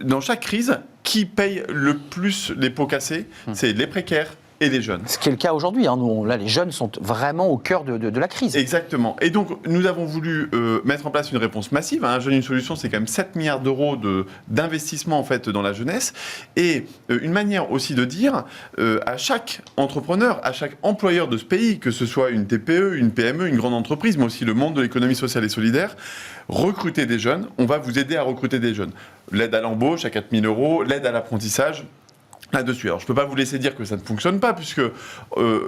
dans chaque crise, qui paye le plus les pots cassés? C'est les précaires et les jeunes. Ce qui est le cas aujourd'hui. Hein. Là, les jeunes sont vraiment au cœur de la crise. Exactement. Et donc, nous avons voulu mettre en place une réponse massive. Un jeune, une solution, c'est quand même 7 milliards d'euros d'investissement en fait, dans la jeunesse. Et une manière aussi de dire à chaque entrepreneur, à chaque employeur de ce pays, que ce soit une TPE, une PME, une grande entreprise, mais aussi le monde de l'économie sociale et solidaire, recruter des jeunes. On va vous aider à recruter des jeunes. L'aide à l'embauche à 4 000 euros, l'aide à l'apprentissage. Là-dessus. Alors, je ne peux pas vous laisser dire que ça ne fonctionne pas, puisque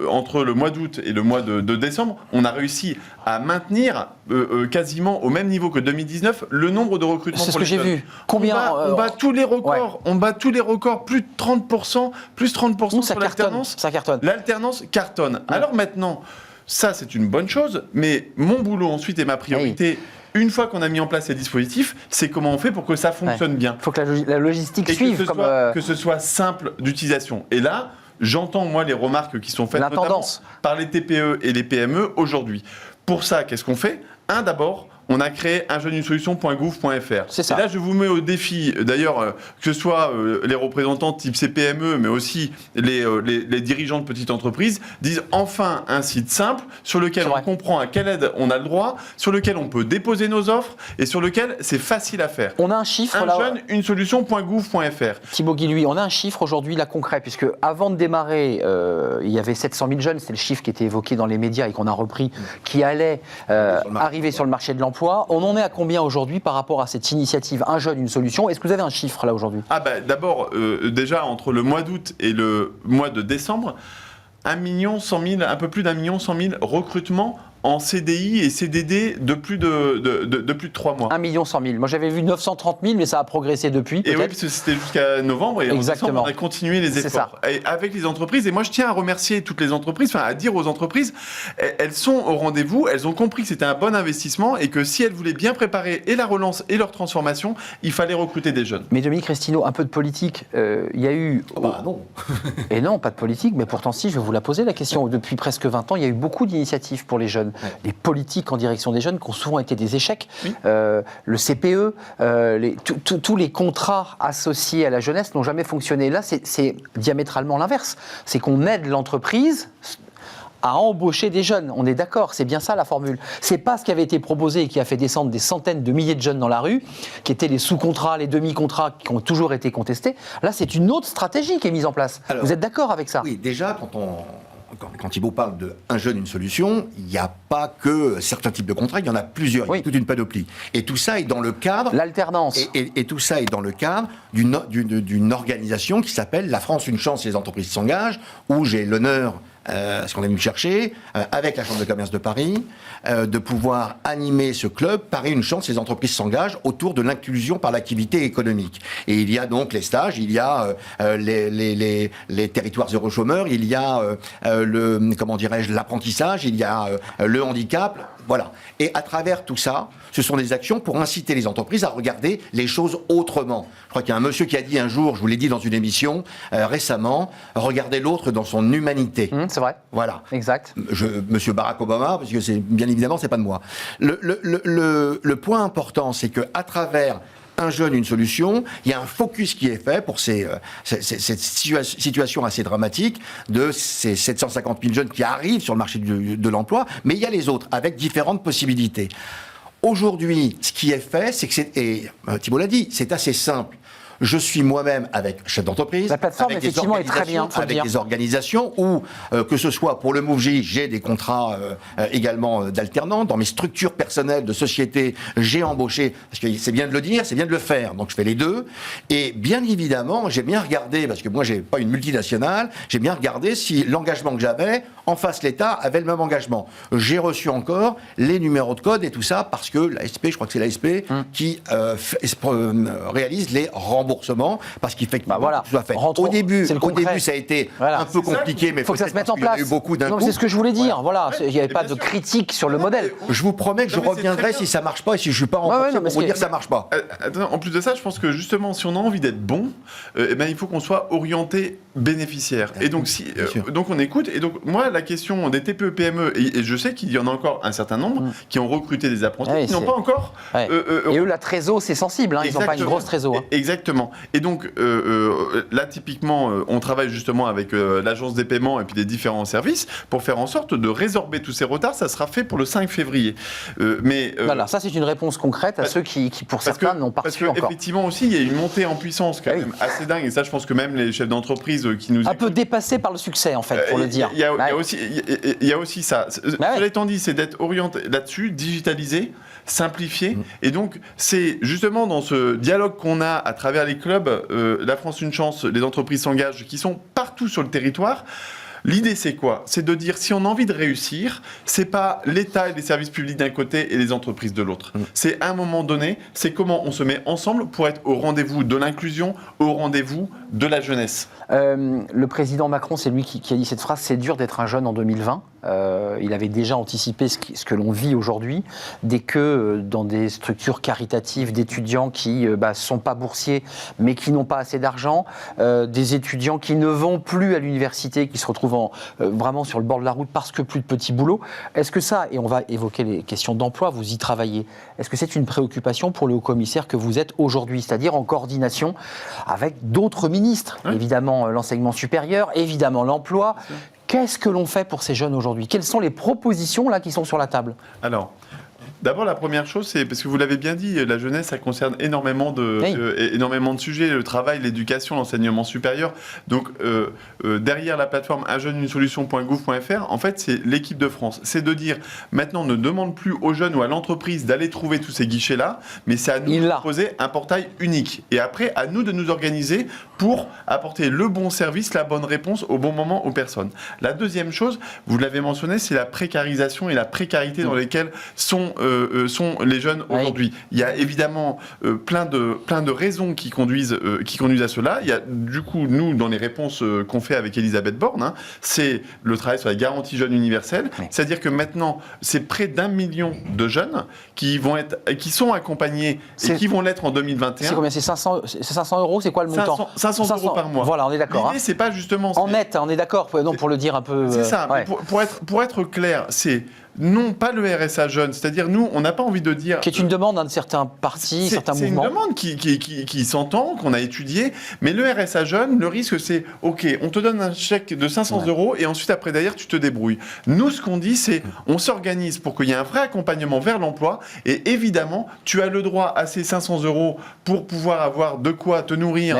entre le mois d'août et le mois de décembre, on a réussi à maintenir quasiment au même niveau que 2019 le nombre de recrutements. C'est ce que j'ai vu. Combien on bat tous les records. On bat tous les records. Plus de 30%, sur l'alternance. Ça cartonne. L'alternance cartonne. Alors maintenant, ça c'est une bonne chose, mais mon boulot ensuite et ma priorité. Une fois qu'on a mis en place ces dispositifs, c'est comment on fait pour que ça fonctionne bien. Il faut que la logistique suive. Que ce soit simple d'utilisation. Et là, j'entends, moi, les remarques qui sont faites notamment par les TPE et les PME aujourd'hui. Pour ça, qu'est-ce qu'on fait? D'abord, on a créé unjeuneunesolution.gouv.fr. C'est ça. Et là, je vous mets au défi, d'ailleurs, que ce soit les représentants type CPME, mais aussi les dirigeants de petites entreprises, disent enfin un site simple sur lequel on comprend à quelle aide on a le droit, sur lequel on peut déposer nos offres et sur lequel c'est facile à faire. On a un chiffre là. unjeuneunesolution.gouv.fr. Thibaut Guilhuy, on a un chiffre aujourd'hui là concret, puisque avant de démarrer, il y avait 700 000 jeunes, c'est le chiffre qui était évoqué dans les médias et qu'on a repris, qui allaient arriver sur le marché de l'emploi. On en est à combien aujourd'hui par rapport à cette initiative Un jeune, une solution? Est-ce que vous avez un chiffre là aujourd'hui? D'abord, déjà entre le mois d'août et le mois de décembre, 1 100 000, un peu plus d'1 100 000 recrutements en CDI et CDD de plus de 3 mois. 1 100 000. Moi, j'avais vu 930 000, mais ça a progressé depuis. Et oui, parce que c'était jusqu'à novembre. Et en décembre, on a continué les efforts. Et avec les entreprises. Et moi, je tiens à remercier toutes les entreprises, à dire aux entreprises, elles sont au rendez-vous. Elles ont compris que c'était un bon investissement et que si elles voulaient bien préparer et la relance et leur transformation, il fallait recruter des jeunes. Mais Dominique Restineau, un peu de politique. Il y a eu... non. Et non, pas de politique. Mais pourtant, si, je vais vous la poser la question. Depuis presque 20 ans, il y a eu beaucoup d'initiatives pour les jeunes. Des politiques en direction des jeunes qui ont souvent été des échecs. Oui. Le CPE, tous les contrats associés à la jeunesse n'ont jamais fonctionné. Là, c'est diamétralement l'inverse. C'est qu'on aide l'entreprise à embaucher des jeunes. On est d'accord, c'est bien ça la formule. C'est pas ce qui avait été proposé et qui a fait descendre des centaines de milliers de jeunes dans la rue, qui étaient les sous-contrats, les demi-contrats qui ont toujours été contestés. Là, c'est une autre stratégie qui est mise en place. Alors, vous êtes d'accord avec ça? Oui, déjà, quand Thibaut parle de Un jeune, une solution, il n'y a pas que certains types de contrats, il y en a plusieurs, il y a toute une panoplie. Et tout ça est dans le cadre... L'alternance. Et tout ça est dans le cadre d'une organisation qui s'appelle La France, une chance, les entreprises s'engagent, où j'ai l'honneur ce qu'on est venu chercher, avec la Chambre de commerce de Paris, de pouvoir animer ce club. Paris Une Chance, les entreprises s'engagent autour de l'inclusion par l'activité économique. Et il y a donc les stages, il y a les territoires zéro chômeur, il y a l'apprentissage, il y a le handicap, voilà. Et à travers tout ça, ce sont des actions pour inciter les entreprises à regarder les choses autrement. Je crois qu'il y a un monsieur qui a dit un jour, je vous l'ai dit dans une émission récemment, regardez l'autre dans son humanité. C'est vrai. Voilà. Exact. Monsieur Barack Obama, parce que bien évidemment, c'est pas de moi. Le point important, c'est qu'à travers un jeune, une solution, il y a un focus qui est fait pour cette situation assez dramatique de ces 750 000 jeunes qui arrivent sur le marché de l'emploi, mais il y a les autres, avec différentes possibilités. Aujourd'hui, ce qui est fait, c'est que et Thibault l'a dit, c'est assez simple. Je suis moi-même avec chef d'entreprise, la plateforme avec effectivement est très bien, avec des organisations où, que ce soit pour le MoveJ, j'ai des contrats également d'alternants. Dans mes structures personnelles de société, j'ai embauché, parce que c'est bien de le dire, c'est bien de le faire. Donc je fais les deux. Et bien évidemment, j'ai bien regardé, parce que moi j'ai pas une multinationale, j'ai bien regardé si l'engagement que j'avais, en face l'État avait le même engagement. J'ai reçu encore les numéros de code et tout ça, parce que l'ASP, je crois que c'est l'ASP, qui réalise les remboursements, parce qu'il fait que voilà. tout soit fait. Au début, ça a été un peu compliqué, mais il faut que ça se mette en place. Il y a eu beaucoup d'un coup. C'est ce que je voulais dire. Voilà, il n'y avait pas de critique sur le modèle. Je vous promets que je reviendrai si ça marche pas et si je suis pas remboursé pour vous dire que ça marche pas. En plus de ça, je pense que justement, si on a envie d'être bon, il faut qu'on soit orienté bénéficiaire. Et donc, donc on écoute. Et donc, moi, la question des TPE, PME, et je sais qu'il y en a encore un certain nombre qui ont recruté des apprentis, qui n'ont pas encore. Et eux, la trésor, c'est sensible. Ils n'ont pas une grosse trésor. Exactement. Et donc, là, typiquement, on travaille justement avec l'Agence des paiements et puis les différents services pour faire en sorte de résorber tous ces retards. Ça sera fait pour le 5 février. Voilà, ça, c'est une réponse concrète à ceux qui pour certains, n'ont pas reçu encore. Parce qu'effectivement aussi, il y a une montée en puissance quand même assez dingue. Et ça, je pense que même les chefs d'entreprise qui nous... Un peu dépassé par le succès, en fait, pour le dire. Il y a aussi ça. Cela étant dit, c'est d'être orienté là-dessus, digitalisé, simplifié. Et donc, c'est justement dans ce dialogue qu'on a à travers les clubs, La France Une Chance, les entreprises s'engagent, qui sont partout sur le territoire. L'idée, c'est quoi? C'est de dire, si on a envie de réussir, c'est pas l'État et les services publics d'un côté et les entreprises de l'autre. C'est à un moment donné, c'est comment on se met ensemble pour être au rendez-vous de l'inclusion, au rendez-vous de la jeunesse. Le président Macron, c'est lui qui a dit cette phrase, c'est dur d'être un jeune en 2020. Il avait déjà anticipé ce que l'on vit aujourd'hui, dès que dans des structures caritatives d'étudiants qui ne sont pas boursiers, mais qui n'ont pas assez d'argent, des étudiants qui ne vont plus à l'université, qui se retrouvent vraiment sur le bord de la route parce que plus de petits boulots. Est-ce que ça, et on va évoquer les questions d'emploi, vous y travaillez, est-ce que c'est une préoccupation pour le haut-commissaire que vous êtes aujourd'hui, c'est-à-dire en coordination avec d'autres ministres, évidemment l'enseignement supérieur, évidemment l'emploi. Qu'est-ce que l'on fait pour ces jeunes aujourd'hui? Quelles sont les propositions là qui sont sur la table? Alors, d'abord, la première chose, c'est parce que vous l'avez bien dit, la jeunesse, ça concerne énormément de sujets, le travail, l'éducation, l'enseignement supérieur. Donc, derrière la plateforme unjeune-une-solution.gouv.fr, en fait, c'est l'équipe de France. C'est de dire, maintenant, on ne demande plus aux jeunes ou à l'entreprise d'aller trouver tous ces guichets-là, mais c'est à nous de proposer un portail unique. Et après, à nous de nous organiser pour apporter le bon service, la bonne réponse au bon moment aux personnes. La deuxième chose, vous l'avez mentionné, c'est la précarisation et la précarité dans lesquelles sont les jeunes aujourd'hui. Il y a évidemment plein de raisons qui conduisent à cela. Il y a du coup, nous, dans les réponses qu'on fait avec Elisabeth Borne, c'est le travail sur la garantie jeune universelle. C'est-à-dire que maintenant, c'est près d'1 million de jeunes qui sont accompagnés et qui vont l'être en 2021. C'est combien? C'est 500 euros? C'est quoi le montant? 500 euros par mois. Voilà, on est d'accord. L'idée, c'est pas justement... En net, on est d'accord, pour le dire un peu... C'est ça. Pour être clair, c'est... Non, pas le RSA jeune. C'est-à-dire, nous, on n'a pas envie de dire... Qui est une demande de certains partis, certains mouvements. C'est une demande qui s'entend, qu'on a étudiée. Mais le RSA jeune, le risque, c'est, OK, on te donne un chèque de 500 euros et ensuite, après, derrière, tu te débrouilles. Nous, ce qu'on dit, c'est, on s'organise pour qu'il y ait un vrai accompagnement vers l'emploi. Et évidemment, tu as le droit à ces 500 euros pour pouvoir avoir de quoi te nourrir.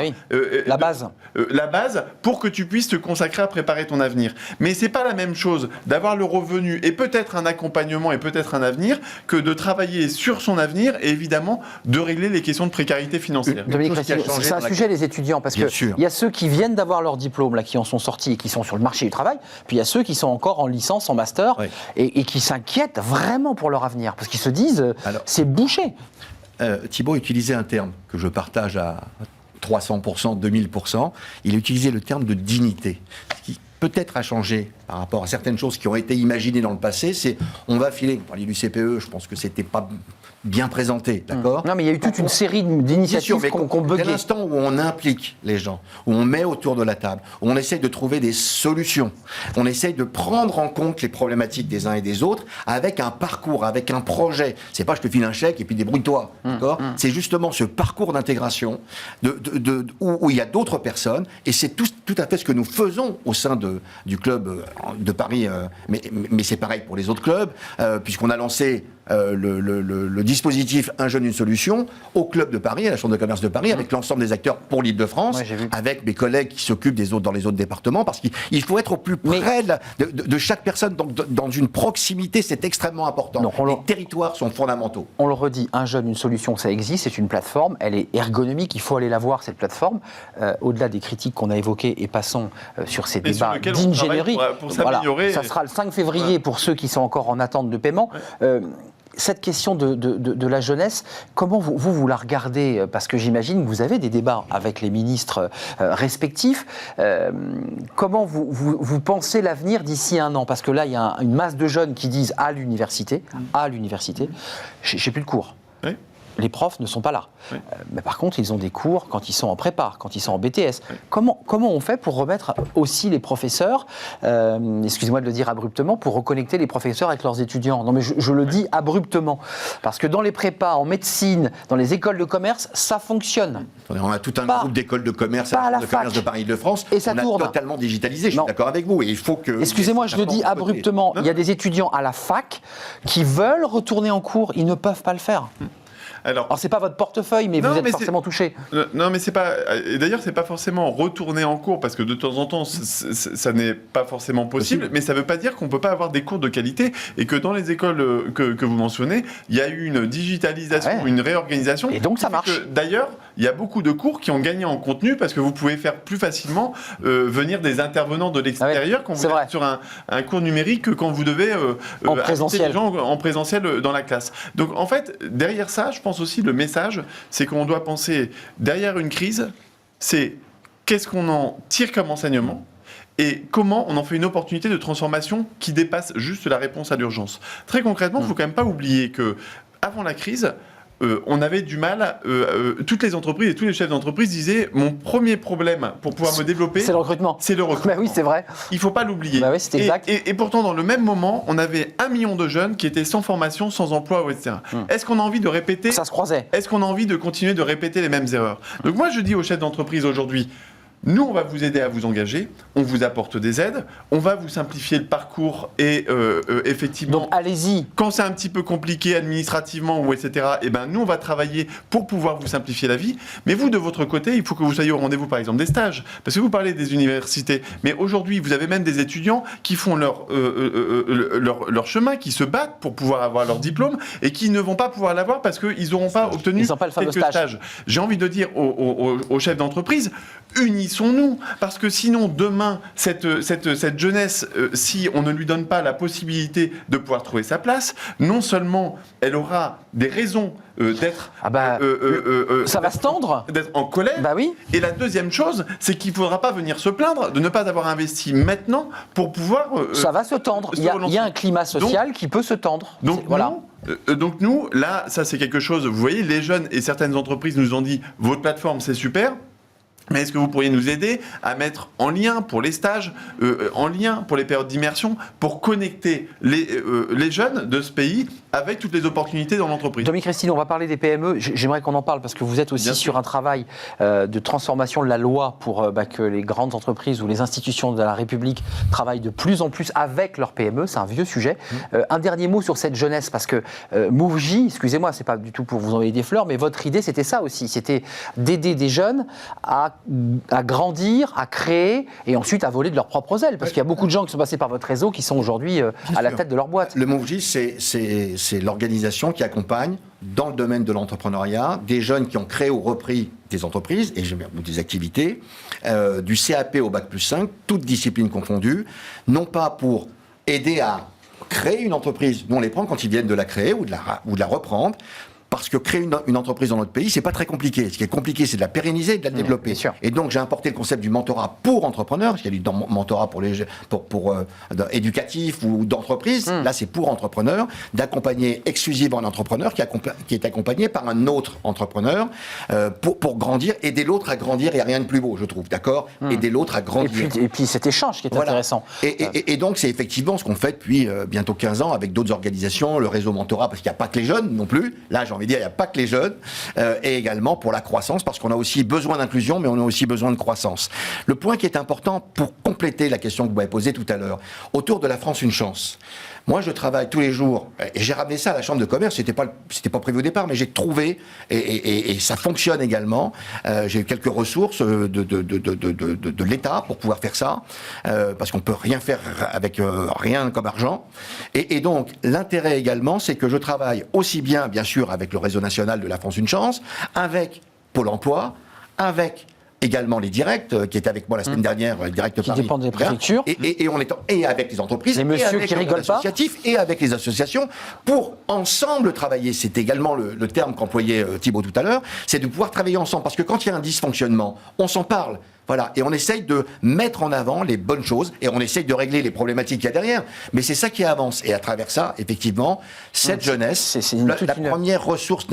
La base. La base pour que tu puisses te consacrer à préparer ton avenir. Mais c'est pas la même chose d'avoir le revenu et peut-être un accompagnement et peut-être un avenir que de travailler sur son avenir et évidemment de régler les questions de précarité financière. Dominique Restil, c'est un sujet les étudiants parce qu'il y a ceux qui viennent d'avoir leur diplôme, là, qui en sont sortis et qui sont sur le marché du travail, puis il y a ceux qui sont encore en licence, en master et qui s'inquiètent vraiment pour leur avenir parce qu'ils se disent c'est bouché. Thibault utilisait un terme que je partage à 300%, 2000%. Il a utilisé le terme de dignité, ce qui peut-être a changé par rapport à certaines choses qui ont été imaginées dans le passé. C'est on va filer. Vous parliez du CPE, je pense que c'était pas bien présenté, d'accord ? Non, mais il y a eu toute une série d'initiatives qu'on buguait. Dès l'instant où on implique les gens, où on met autour de la table, où on essaye de trouver des solutions, on essaye de prendre en compte les problématiques des uns et des autres avec un parcours, avec un projet. C'est pas je te file un chèque et puis débrouille-toi, d'accord ? C'est justement ce parcours d'intégration où il y a d'autres personnes et c'est tout à fait ce que nous faisons au sein du club de Paris, mais c'est pareil pour les autres clubs, puisqu'on a lancé le dispositif Un jeune, une solution au club de Paris, à la Chambre de commerce de Paris, avec l'ensemble des acteurs pour l'Île-de-France, avec mes collègues qui s'occupent dans les autres départements, parce qu'il faut être au plus près de chaque personne, dans une proximité, c'est extrêmement important. Donc, les territoires sont fondamentaux. On le redit, Un jeune, une solution, ça existe, c'est une plateforme, elle est ergonomique, il faut aller la voir, cette plateforme, au-delà des critiques qu'on a évoquées, et passons sur ces débats d'ingénierie. Pour s'améliorer. Ça sera le 5 février pour ceux qui sont encore en attente de paiement. Cette question de la jeunesse, comment vous la regardez ? Parce que j'imagine que vous avez des débats avec les ministres respectifs. Comment vous pensez l'avenir d'ici un an ? Parce que là, il y a une masse de jeunes qui disent à l'université, j'ai plus de cours. Oui. Les profs ne sont pas là. Oui. Mais par contre, ils ont des cours quand ils sont en prépa, quand ils sont en BTS. Oui. Comment on fait pour remettre aussi les professeurs, excusez-moi de le dire abruptement, pour reconnecter les professeurs avec leurs étudiants ? Non mais je le dis abruptement. Parce que dans les prépas, en médecine, dans les écoles de commerce, ça fonctionne. On a tout un groupe d'écoles de commerce, de commerce de Paris-Île-de-France. Et ça tourne. On a totalement digitalisé, je suis d'accord avec vous. Et il faut que... Excusez-moi, je le dis abruptement. Il y a des étudiants à la fac qui veulent retourner en cours, ils ne peuvent pas le faire. Alors c'est pas votre portefeuille, mais vous êtes forcément touché. Non, mais c'est pas. Et d'ailleurs, c'est pas forcément retourner en cours parce que de temps en temps, ça n'est pas forcément possible. Mais ça veut pas dire qu'on peut pas avoir des cours de qualité et que dans les écoles que vous mentionnez, il y a eu une digitalisation, une réorganisation. Et donc ça marche. D'ailleurs, il y a beaucoup de cours qui ont gagné en contenu parce que vous pouvez faire plus facilement venir des intervenants de l'extérieur quand vous êtes sur un cours numérique que quand vous devez en présentiel. Les gens en présentiel dans la classe. Donc en fait, derrière ça, je pense aussi le message, c'est qu'on doit penser derrière une crise, c'est qu'est-ce qu'on en tire comme enseignement et comment on en fait une opportunité de transformation qui dépasse juste la réponse à l'urgence. Très concrètement, il ne faut quand même pas oublier que avant la crise, on avait du mal, toutes les entreprises et tous les chefs d'entreprise disaient mon premier problème pour pouvoir me développer, c'est le recrutement. C'est le recrutement. Bah oui, c'est vrai. Il ne faut pas l'oublier. Bah oui, c'est exact. Et pourtant, dans le même moment, on avait 1 million de jeunes qui étaient sans formation, sans emploi, etc. Est-ce qu'on a envie de répéter ? Ça se croisait. Est-ce qu'on a envie de continuer de répéter les mêmes erreurs ? Donc moi, je dis aux chefs d'entreprise aujourd'hui, nous, on va vous aider à vous engager, on vous apporte des aides, on va vous simplifier le parcours et effectivement... Donc allez-y. Quand c'est un petit peu compliqué administrativement ou etc., nous, on va travailler pour pouvoir vous simplifier la vie. Mais vous, de votre côté, il faut que vous soyez au rendez-vous, par exemple, des stages. Parce que vous parlez des universités, mais aujourd'hui, vous avez même des étudiants qui font leur chemin, qui se battent pour pouvoir avoir leur diplôme et qui ne vont pas pouvoir l'avoir parce qu'ils n'auront pas obtenu quelques stages. J'ai envie de dire aux chefs d'entreprise, unissons-nous, parce que sinon demain cette jeunesse, si on ne lui donne pas la possibilité de pouvoir trouver sa place, non seulement elle aura des raisons d'être ça va se tendre, d'être en colère. Bah oui. Et la deuxième chose, c'est qu'il ne faudra pas venir se plaindre de ne pas avoir investi maintenant pour pouvoir. Ça va se tendre. Il y a un climat social qui peut se tendre. Donc voilà. Donc nous, là, ça c'est quelque chose. Vous voyez, les jeunes et certaines entreprises nous ont dit votre plateforme c'est super. Mais est-ce que vous pourriez nous aider à mettre en lien pour les stages, en lien pour les périodes d'immersion, pour connecter les jeunes de ce pays avec toutes les opportunités dans l'entreprise ? Dominique Restil, on va parler des PME. J'aimerais qu'on en parle parce que vous êtes aussi sur un travail de transformation de la loi pour que les grandes entreprises ou les institutions de la République travaillent de plus en plus avec leurs PME. C'est un vieux sujet. Un dernier mot sur cette jeunesse parce que MoveJ, excusez-moi, c'est pas du tout pour vous envoyer des fleurs, mais votre idée c'était ça aussi, c'était d'aider des jeunes à à grandir, à créer et ensuite à voler de leurs propres ailes. Parce qu'il y a beaucoup de gens qui sont passés par votre réseau qui sont aujourd'hui à la tête de leur boîte. Le Move J, c'est l'organisation qui accompagne dans le domaine de l'entrepreneuriat des jeunes qui ont créé ou repris des entreprises ou des activités, du CAP au Bac+5, toutes disciplines confondues, non pas pour aider à créer une entreprise. Nous, on les prend quand ils viennent de la créer ou de la reprendre. Parce que créer une entreprise dans notre pays, c'est pas très compliqué. Ce qui est compliqué, c'est de la pérenniser et de la développer. Et donc, j'ai importé le concept du mentorat pour entrepreneurs, parce qu'il y a du mentorat pour éducatif ou d'entreprise. Là, c'est pour entrepreneurs, d'accompagner exclusivement un entrepreneur qui est accompagné par un autre entrepreneur pour grandir, aider l'autre à grandir. Il n'y a rien de plus beau, je trouve, d'accord. Aider l'autre à grandir. Et puis cet échange qui est intéressant. Et donc, c'est effectivement ce qu'on fait depuis bientôt 15 ans avec d'autres organisations, le réseau mentorat, parce qu'il n'y a pas que les jeunes non plus. Là, il n'y a pas que les jeunes, et également pour la croissance, parce qu'on a aussi besoin d'inclusion, mais on a aussi besoin de croissance. Le point qui est important pour compléter la question que vous m'avez posée tout à l'heure, autour de la France une chance. Moi, je travaille tous les jours, et j'ai ramené ça à la Chambre de commerce, c'était pas prévu au départ, mais j'ai trouvé, et ça fonctionne également, j'ai eu quelques ressources de l'État pour pouvoir faire ça, parce qu'on ne peut rien faire avec rien comme argent. Et donc, l'intérêt également, c'est que je travaille aussi bien sûr, avec le réseau national de la France Une Chance, avec Pôle emploi, avec également les directs, qui étaient avec moi la semaine dernière, Direct Paris. Qui dépendent des préfectures. Et avec les entreprises, les messieurs et avec qui rigolent pas. Et avec les associations, pour ensemble travailler. C'est également le terme qu'employait Thibault tout à l'heure, c'est de pouvoir travailler ensemble. Parce que quand il y a un dysfonctionnement, on s'en parle. Voilà, et on essaye de mettre en avant les bonnes choses et on essaye de régler les problématiques qu'il y a derrière. Mais c'est ça qui avance. Et à travers ça, effectivement, cette jeunesse, c'est la première ressource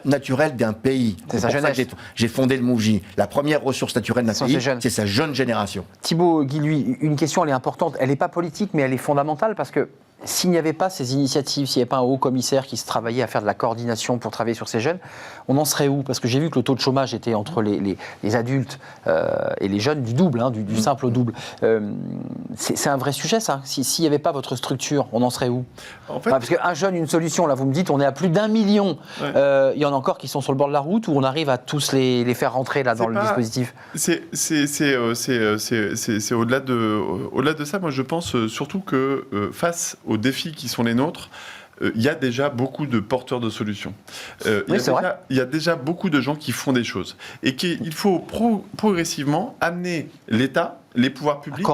naturelle d'un pays. C'est sa jeunesse. J'ai fondé le Move J. La première ressource naturelle d'un pays, c'est sa jeune génération. Thibault Guilhuy, une question, elle est importante. Elle n'est pas politique, mais elle est fondamentale parce que s'il n'y avait pas ces initiatives, s'il n'y avait pas un haut commissaire qui se travaillait à faire de la coordination pour travailler sur ces jeunes, on en serait où? Parce que j'ai vu que le taux de chômage était entre les adultes et les jeunes du double, du simple au double. C'est un vrai sujet, ça. S'il n'y avait pas votre structure, on en serait où? En fait, parce qu'un jeune, une solution, là vous me dites, on est à plus d'1 million. Il y en a encore qui sont sur le bord de la route, ou on arrive à tous les faire rentrer là, dans le dispositif? C'est au-delà de ça. Moi, je pense surtout que face aux défis qui sont les nôtres, il y a déjà beaucoup de porteurs de solutions. Il y a déjà beaucoup de gens qui font des choses. Et qu'il faut progressivement amener l'État, les pouvoirs publics,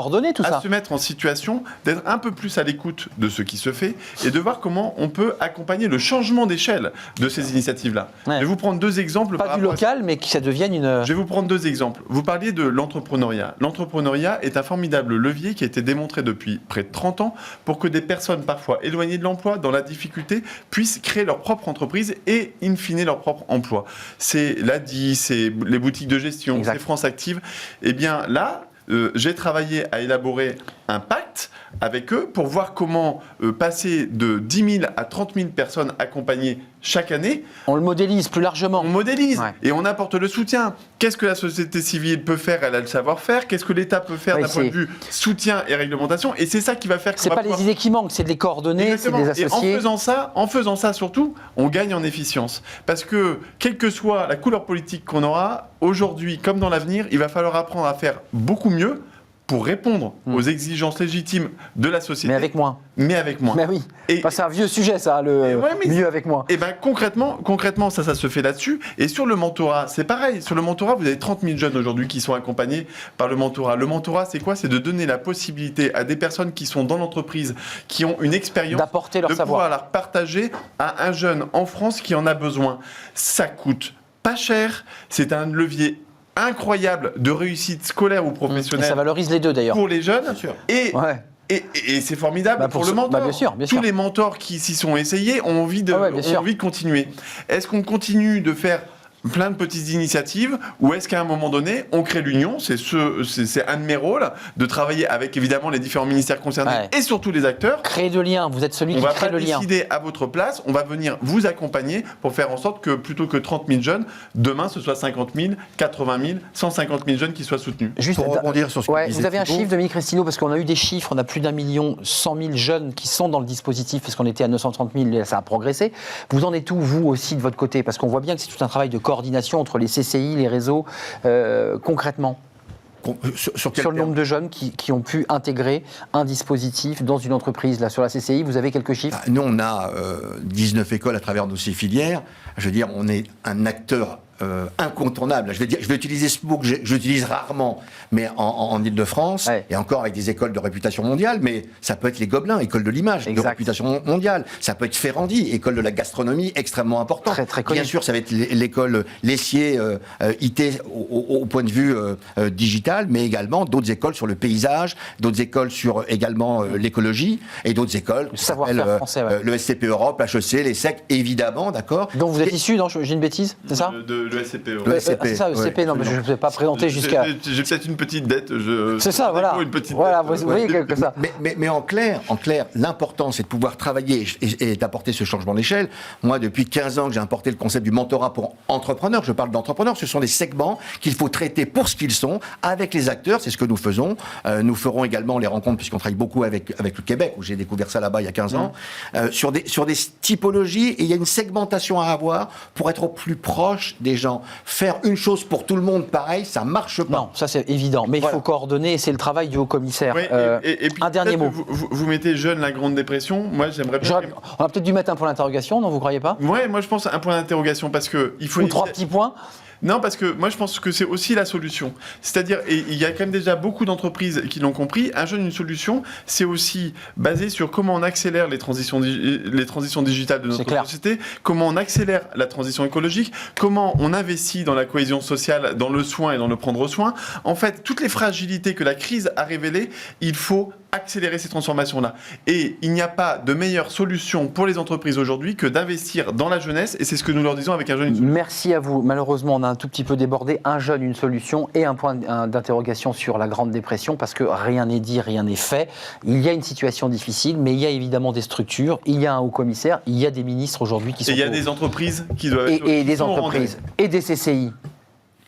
à se mettre en situation d'être un peu plus à l'écoute de ce qui se fait et de voir comment on peut accompagner le changement d'échelle de ces initiatives-là. Ouais. Je vais vous prendre deux exemples. Pas du local, mais que ça devienne une... Je vais vous prendre deux exemples. Vous parliez de l'entrepreneuriat. L'entrepreneuriat est un formidable levier qui a été démontré depuis près de 30 ans pour que des personnes parfois éloignées de l'emploi, dans la difficulté, puissent créer leur propre entreprise et, in fine, leur propre emploi. C'est l'ADI, c'est les boutiques de gestion, c'est France Active. Eh bien là, j'ai travaillé à élaborer un pacte avec eux pour voir comment passer de 10 000 à 30 000 personnes accompagnées chaque année. On le modélise plus largement. On modélise et on apporte le soutien. Qu'est-ce que la société civile peut faire? Elle a le savoir-faire. Qu'est-ce que l'État peut faire d'un point de vue soutien et réglementation? Et c'est ça qui va faire que... C'est pas les idées qui manquent, c'est de les coordonner, c'est de les associer. Et en faisant ça surtout, on gagne en efficience. Parce que, quelle que soit la couleur politique qu'on aura, aujourd'hui comme dans l'avenir, il va falloir apprendre à faire beaucoup mieux pour répondre aux exigences légitimes de la société. Mais avec moins. Mais avec moins. Mais oui. C'est un vieux sujet, ça, mieux avec moins. Et bien concrètement, ça se fait là-dessus. Et sur le mentorat, c'est pareil. Sur le mentorat, vous avez 30 000 jeunes aujourd'hui qui sont accompagnés par le mentorat. Le mentorat, c'est quoi? C'est de donner la possibilité à des personnes qui sont dans l'entreprise, qui ont une expérience, d'apporter leur savoir, pouvoir la partager à un jeune en France qui en a besoin. Ça coûte pas cher. C'est un levier incroyable de réussite scolaire ou professionnelle. Et ça valorise les deux d'ailleurs. Pour les jeunes. Et c'est formidable pour le mentor. Bien sûr. Tous les mentors qui s'y sont essayés ont envie de continuer. Est-ce qu'on continue de faire plein de petites initiatives, ou est-ce qu'à un moment donné, on crée l'union? C'est un de mes rôles, de travailler avec évidemment les différents ministères concernés et surtout les acteurs. Créer de liens, vous êtes celui qui crée le lien. On va pas décider à votre place, on va venir vous accompagner pour faire en sorte que plutôt que 30 000 jeunes, demain ce soit 50 000, 80 000, 150 000 jeunes qui soient soutenus. Juste pour rebondir sur ce que vous avez un chiffre, Dominique Cristino, parce qu'on a eu des chiffres, on a plus d'1 million 100 000 jeunes qui sont dans le dispositif, puisqu'on était à 930 000, ça a progressé. Vous en êtes où, vous aussi, de votre côté? Parce qu'on voit bien que c'est tout un travail de coordination entre les CCI, les réseaux, concrètement sur le nombre de jeunes qui ont pu intégrer un dispositif dans une entreprise. Là, sur la CCI, vous avez quelques chiffres? Nous, on a 19 écoles à travers de ces filières. Je veux dire, on est un acteur incontournable. Je vais utiliser ce mot que j'utilise rarement, mais en Ile-de-France, et encore avec des écoles de réputation mondiale, mais ça peut être les Gobelins, école de l'image, de réputation mondiale. Ça peut être Ferrandi, école de la gastronomie, extrêmement importante. Très Bien sûr, ça va être l'école Lessier, IT, au point de vue digital, mais également d'autres écoles sur le paysage, d'autres écoles sur également l'écologie, et d'autres écoles, savoir-faire français, le SCP Europe, l'HEC, l'ESSEC, évidemment, d'accord. Donc vous êtes issu, non, j'ai une bêtise, c'est ça? Le SCP. Le SCP, c'est ça, le SCP, non, mais je ne vais pas présenter jusqu'à... J'ai peut-être une petite dette. C'est ça, voilà. Une petite voilà, dette. vous voyez quelque ça. Mais en clair, l'important, c'est de pouvoir travailler et d'apporter ce changement d'échelle. Moi, depuis 15 ans que j'ai importé le concept du mentorat pour entrepreneurs, je parle d'entrepreneurs, ce sont des segments qu'il faut traiter pour ce qu'ils sont, avec les acteurs, c'est ce que nous faisons. Nous ferons également les rencontres, puisqu'on travaille beaucoup avec le Québec, où j'ai découvert ça là-bas il y a 15 ans, sur des typologies, et il y a une segmentation à avoir pour être au plus proche des gens. Faire une chose pour tout le monde, pareil, ça marche pas. Non, ça c'est évident, mais il faut coordonner, et c'est le travail du haut-commissaire. Oui, et puis, un dernier mot. Vous mettez jeune la Grande Dépression, moi j'aimerais bien... On a peut-être dû mettre un point d'interrogation, non, vous croyez pas? Ouais, moi je pense un point d'interrogation, parce que... Ou 3 petits points. Non, parce que moi je pense que c'est aussi la solution. C'est-à-dire, et il y a quand même déjà beaucoup d'entreprises qui l'ont compris, un jeune, une solution, c'est aussi basé sur comment on accélère les transitions digitales de notre société, comment on accélère la transition écologique, comment on investit dans la cohésion sociale, dans le soin et dans le prendre soin. En fait, toutes les fragilités que la crise a révélées, il faut accélérer ces transformations-là. Et il n'y a pas de meilleure solution pour les entreprises aujourd'hui que d'investir dans la jeunesse, et c'est ce que nous leur disons avec un jeune, une solution. Merci à vous. Malheureusement, on a un tout petit peu débordé. Un jeune, une solution, et un point d'interrogation sur la Grande Dépression, parce que rien n'est dit, rien n'est fait. Il y a une situation difficile, mais il y a évidemment des structures, il y a un haut-commissaire, il y a des ministres aujourd'hui qui sont... Et il y a des entreprises qui doivent être... Et des entreprises, et des CCI.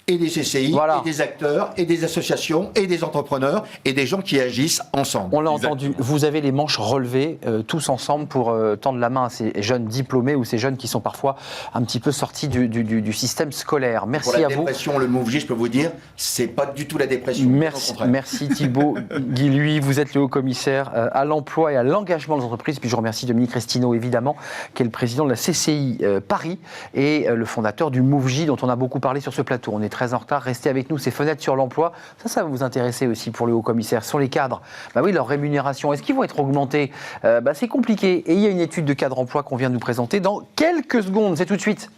Et des CCI, et des acteurs, et des associations, et des entrepreneurs, et des gens qui agissent ensemble. On l'a entendu, vous avez les manches relevées, tous ensemble, pour tendre la main à ces jeunes diplômés ou ces jeunes qui sont parfois un petit peu sortis du système scolaire. Merci à vous. Pour la dépression, le mot J, je peux vous dire, c'est pas du tout la dépression. Merci Thibaut Guilhuy, vous êtes le haut-commissaire à l'emploi et à l'engagement des entreprises. Puis je remercie Dominique Restineau, évidemment, qui est le président de la CCI Paris et le fondateur du MoveJ, dont on a beaucoup parlé sur ce plateau. On est très en retard, restez avec nous, ces fenêtres sur l'emploi, ça va vous intéresser aussi pour le haut-commissaire. Sur les cadres, bah oui, leur rémunération, est-ce qu'ils vont être augmentés? C'est compliqué, et il y a une étude de cadre emploi qu'on vient de nous présenter dans quelques secondes, c'est tout de suite.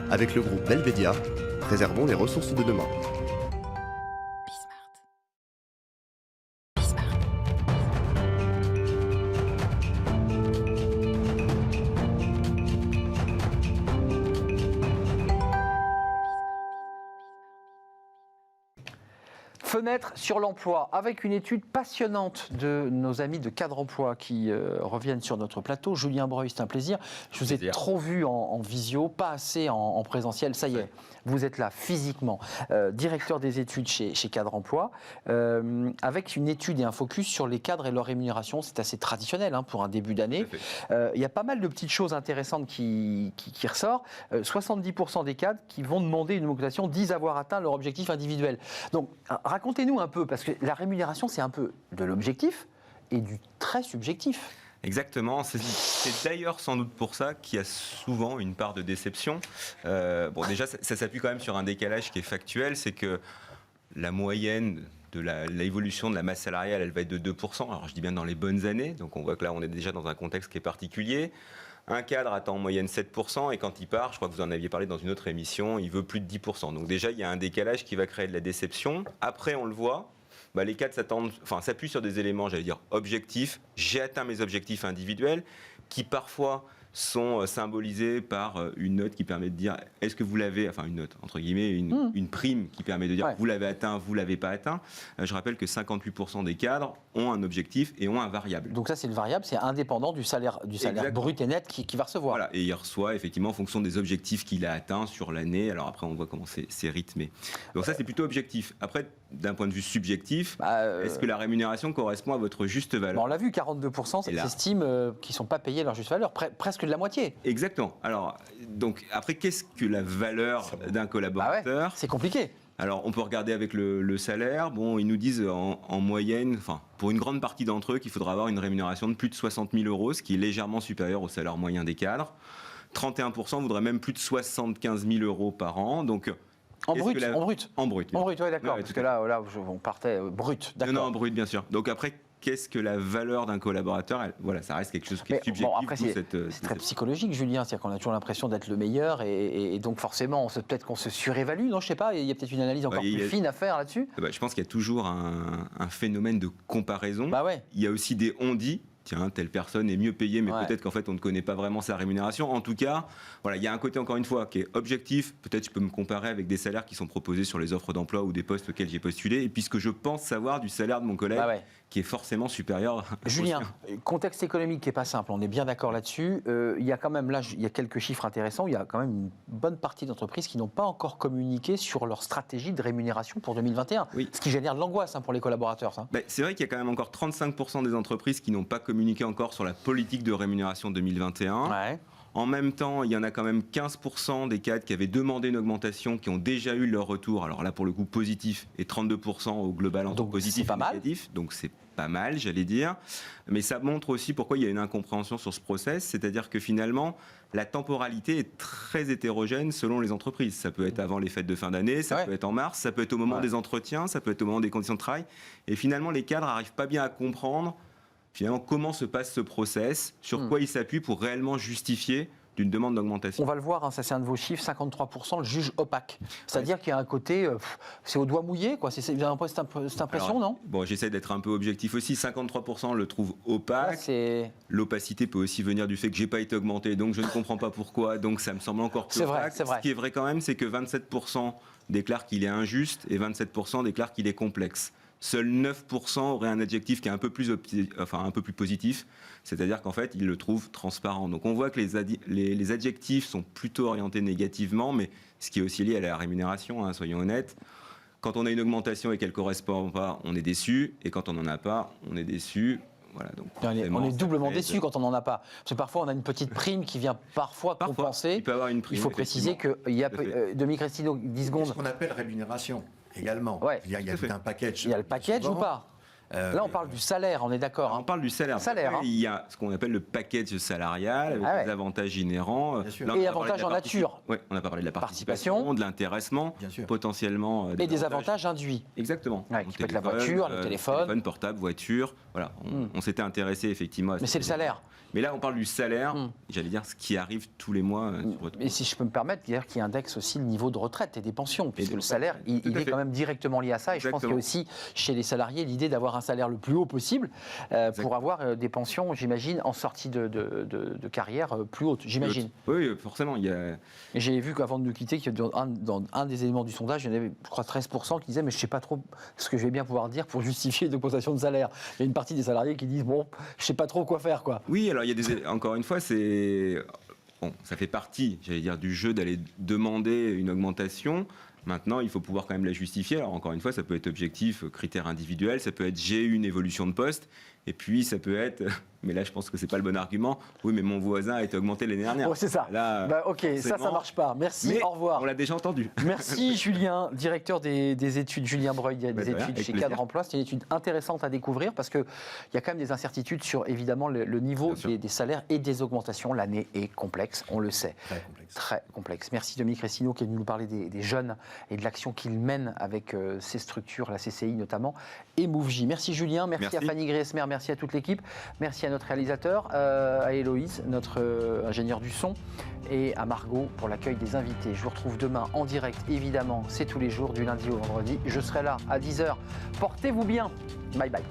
Avec le groupe Belvedia, préservons les ressources de demain. Fenêtre sur l'emploi, avec une étude passionnante de nos amis de Cadre Emploi qui reviennent sur notre plateau. Julien Breuil, c'est un plaisir. Je vous ai trop vu en visio, pas assez en présentiel. Ça y est, vous êtes là physiquement. Directeur des études chez Cadre Emploi, avec une étude et un focus sur les cadres et leur rémunération. C'est assez traditionnel pour un début d'année. Il y a pas mal de petites choses intéressantes qui ressortent. 70% des cadres qui vont demander une augmentation disent avoir atteint leur objectif individuel. Donc, racontez-nous un peu, parce que la rémunération, c'est un peu de l'objectif et du très subjectif. Exactement, c'est d'ailleurs sans doute pour ça qu'il y a souvent une part de déception. Déjà, ça s'appuie quand même sur un décalage qui est factuel, c'est que la moyenne de l'évolution de la masse salariale, elle va être de 2%, alors je dis bien dans les bonnes années, donc on voit que là on est déjà dans un contexte qui est particulier. Un cadre attend en moyenne 7%, et quand il part, je crois que vous en aviez parlé dans une autre émission, il veut plus de 10%. Donc déjà, il y a un décalage qui va créer de la déception. Après, on le voit, les cadres s'appuient sur des éléments, j'allais dire, objectifs. J'ai atteint mes objectifs individuels, qui parfois sont symbolisés par une note qui permet de dire est-ce que vous l'avez, enfin une note entre guillemets, une prime qui permet de dire vous l'avez atteint, vous l'avez pas atteint. Je rappelle que 58% des cadres ont un objectif et ont un variable. Donc ça c'est le variable, c'est indépendant du salaire brut et net qu'il va recevoir. Voilà, et il reçoit effectivement en fonction des objectifs qu'il a atteints sur l'année. Alors après on voit comment c'est rythmé. Donc ça c'est plutôt objectif. Après d'un point de vue subjectif, est-ce que la rémunération correspond à votre juste valeur? On l'a vu, 42% s'estiment qu'ils ne sont pas payés leur juste valeur, presque de la moitié. Exactement. Alors, donc, après, qu'est-ce que la valeur d'un collaborateur? C'est compliqué. Alors, on peut regarder avec le salaire. Bon, ils nous disent en moyenne, enfin, pour une grande partie d'entre eux, qu'il faudra avoir une rémunération de plus de 60 000 euros, ce qui est légèrement supérieur au salaire moyen des cadres. 31% voudraient même plus de 75 000 euros par an. Donc, en brut, En brut, oui, d'accord. Parce que là, on partait brut, d'accord. Non, en brut, bien sûr. Donc après, qu'est-ce que la valeur d'un collaborateur? Voilà, ça reste quelque chose qui est subjectif. Bon, après, c'est très psychologique, Julien. C'est-à-dire qu'on a toujours l'impression d'être le meilleur et donc forcément, peut-être qu'on se surévalue. Non, je sais pas. Il y a peut-être une analyse encore plus fine à faire là-dessus. Je pense qu'il y a toujours un phénomène de comparaison. Il y a aussi des on-dit. Tiens, telle personne est mieux payée, mais peut-être qu'en fait, on ne connaît pas vraiment sa rémunération. En tout cas, voilà, il y a un côté, encore une fois, qui est objectif. Peut-être je peux me comparer avec des salaires qui sont proposés sur les offres d'emploi ou des postes auxquels j'ai postulé, et puis ce que je pense savoir du salaire de mon collègue, qui est forcément supérieur. Julien, contexte économique qui n'est pas simple, on est bien d'accord là-dessus. Il y a quand même, là, il y a quelques chiffres intéressants. Il y a quand même une bonne partie d'entreprises qui n'ont pas encore communiqué sur leur stratégie de rémunération pour 2021. Ce qui génère de l'angoisse pour les collaborateurs. Ça. C'est vrai qu'il y a quand même encore 35% des entreprises qui n'ont pas communiqué encore sur la politique de rémunération 2021. En même temps, il y en a quand même 15% des cadres qui avaient demandé une augmentation, qui ont déjà eu leur retour. Alors là, pour le coup, positif, et 32% au global entre positif et négatif. Donc c'est pas mal, j'allais dire. Mais ça montre aussi pourquoi il y a une incompréhension sur ce process. C'est-à-dire que finalement, la temporalité est très hétérogène selon les entreprises. Ça peut être avant les fêtes de fin d'année, ça peut être en mars, ça peut être au moment des entretiens, ça peut être au moment des conditions de travail. Et finalement, les cadres n'arrivent pas bien à comprendre finalement comment se passe ce process, sur quoi il s'appuie pour réellement justifier d'une demande d'augmentation. On va le voir, ça c'est un de vos chiffres, 53% le juge opaque. C'est-à-dire qu'il y a un côté, c'est au doigt mouillé, quoi. Vous avez un peu cette impression, non? Bon, j'essaie d'être un peu objectif aussi. 53% le trouvent opaque. L'opacité peut aussi venir du fait que j'ai pas été augmenté, donc je ne comprends pas pourquoi, donc ça me semble encore plus opaque. C'est vrai. Ce qui est vrai quand même, c'est que 27% déclarent qu'il est injuste et 27% déclarent qu'il est complexe. Seuls 9% auraient un adjectif qui est un peu plus positif, c'est-à-dire qu'en fait, ils le trouvent transparent. Donc on voit que les adjectifs sont plutôt orientés négativement, mais ce qui est aussi lié à la rémunération, soyons honnêtes. Quand on a une augmentation et qu'elle ne correspond pas, on est déçu, et quand on n'en a pas, on est déçu. Voilà, donc on est doublement déçu quand on n'en a pas. Parce que parfois, on a une petite prime qui vient parfois compenser. Il peut avoir une prime. Il faut préciser qu'il y a, Demi-Crestino, 10 secondes. Ce qu'on appelle rémunération. Également. Il y a tout un package. Il y a le package ou pas? Là, on parle du salaire, on est d'accord. On parle du salaire. Il y a ce qu'on appelle le package salarial, avec des avantages inhérents. Là, et avantages en nature. Oui, on a parlé de la participation, de l'intéressement, potentiellement. Et des avantages induits. Exactement. Qui peut être la voiture, le téléphone. Portable, voiture. Voilà, on s'était intéressé effectivement à Mais c'est le salaire. Mais là, on parle du salaire, j'allais dire ce qui arrive tous les mois. Et si je peux me permettre, dire qu'il indexe aussi le niveau de retraite et des pensions, puisque le salaire, il est quand même directement lié à ça. Et je pense qu'il y a aussi chez les salariés l'idée d'avoir un salaire le plus haut possible pour avoir des pensions, j'imagine, en sortie de carrière plus haute, j'imagine. Oui, forcément. Et j'ai vu qu'avant de nous quitter, dans un des éléments du sondage, il y en avait, je crois, 13% qui disaient mais je ne sais pas trop ce que je vais bien pouvoir dire pour justifier une augmentation de salaire. Il y a une partie des salariés qui disent bon, je ne sais pas trop quoi faire, quoi. Oui, alors il y a encore une fois, ça fait partie, j'allais dire, du jeu d'aller demander une augmentation. Maintenant, il faut pouvoir quand même la justifier. Alors encore une fois, ça peut être objectif, critère individuel, ça peut être j'ai eu une évolution de poste, et puis ça peut être, mais là je pense que c'est pas le bon argument, oui mais mon voisin a été augmenté l'année dernière. Oh, c'est ça. Là, ok, ça marche pas. Merci, mais au revoir. On l'a déjà entendu. Merci Julien, directeur des études, Julien Breuil, des études chez Cadre Emploi. C'est une étude intéressante à découvrir parce qu'il y a quand même des incertitudes sur évidemment le niveau des salaires et des augmentations. L'année est complexe, on le sait. Très complexe. Merci Demi-Crestino qui est venu nous parler des jeunes et de l'action qu'il mène avec ces structures, la CCI notamment, et MoveJ. Merci Julien, merci à Fanny Griesmer, merci à toute l'équipe, merci à notre réalisateur, à Héloïse, notre ingénieur du son, et à Margot pour l'accueil des invités. Je vous retrouve demain en direct, évidemment, c'est tous les jours, du lundi au vendredi. Je serai là à 10h. Portez-vous bien. Bye bye.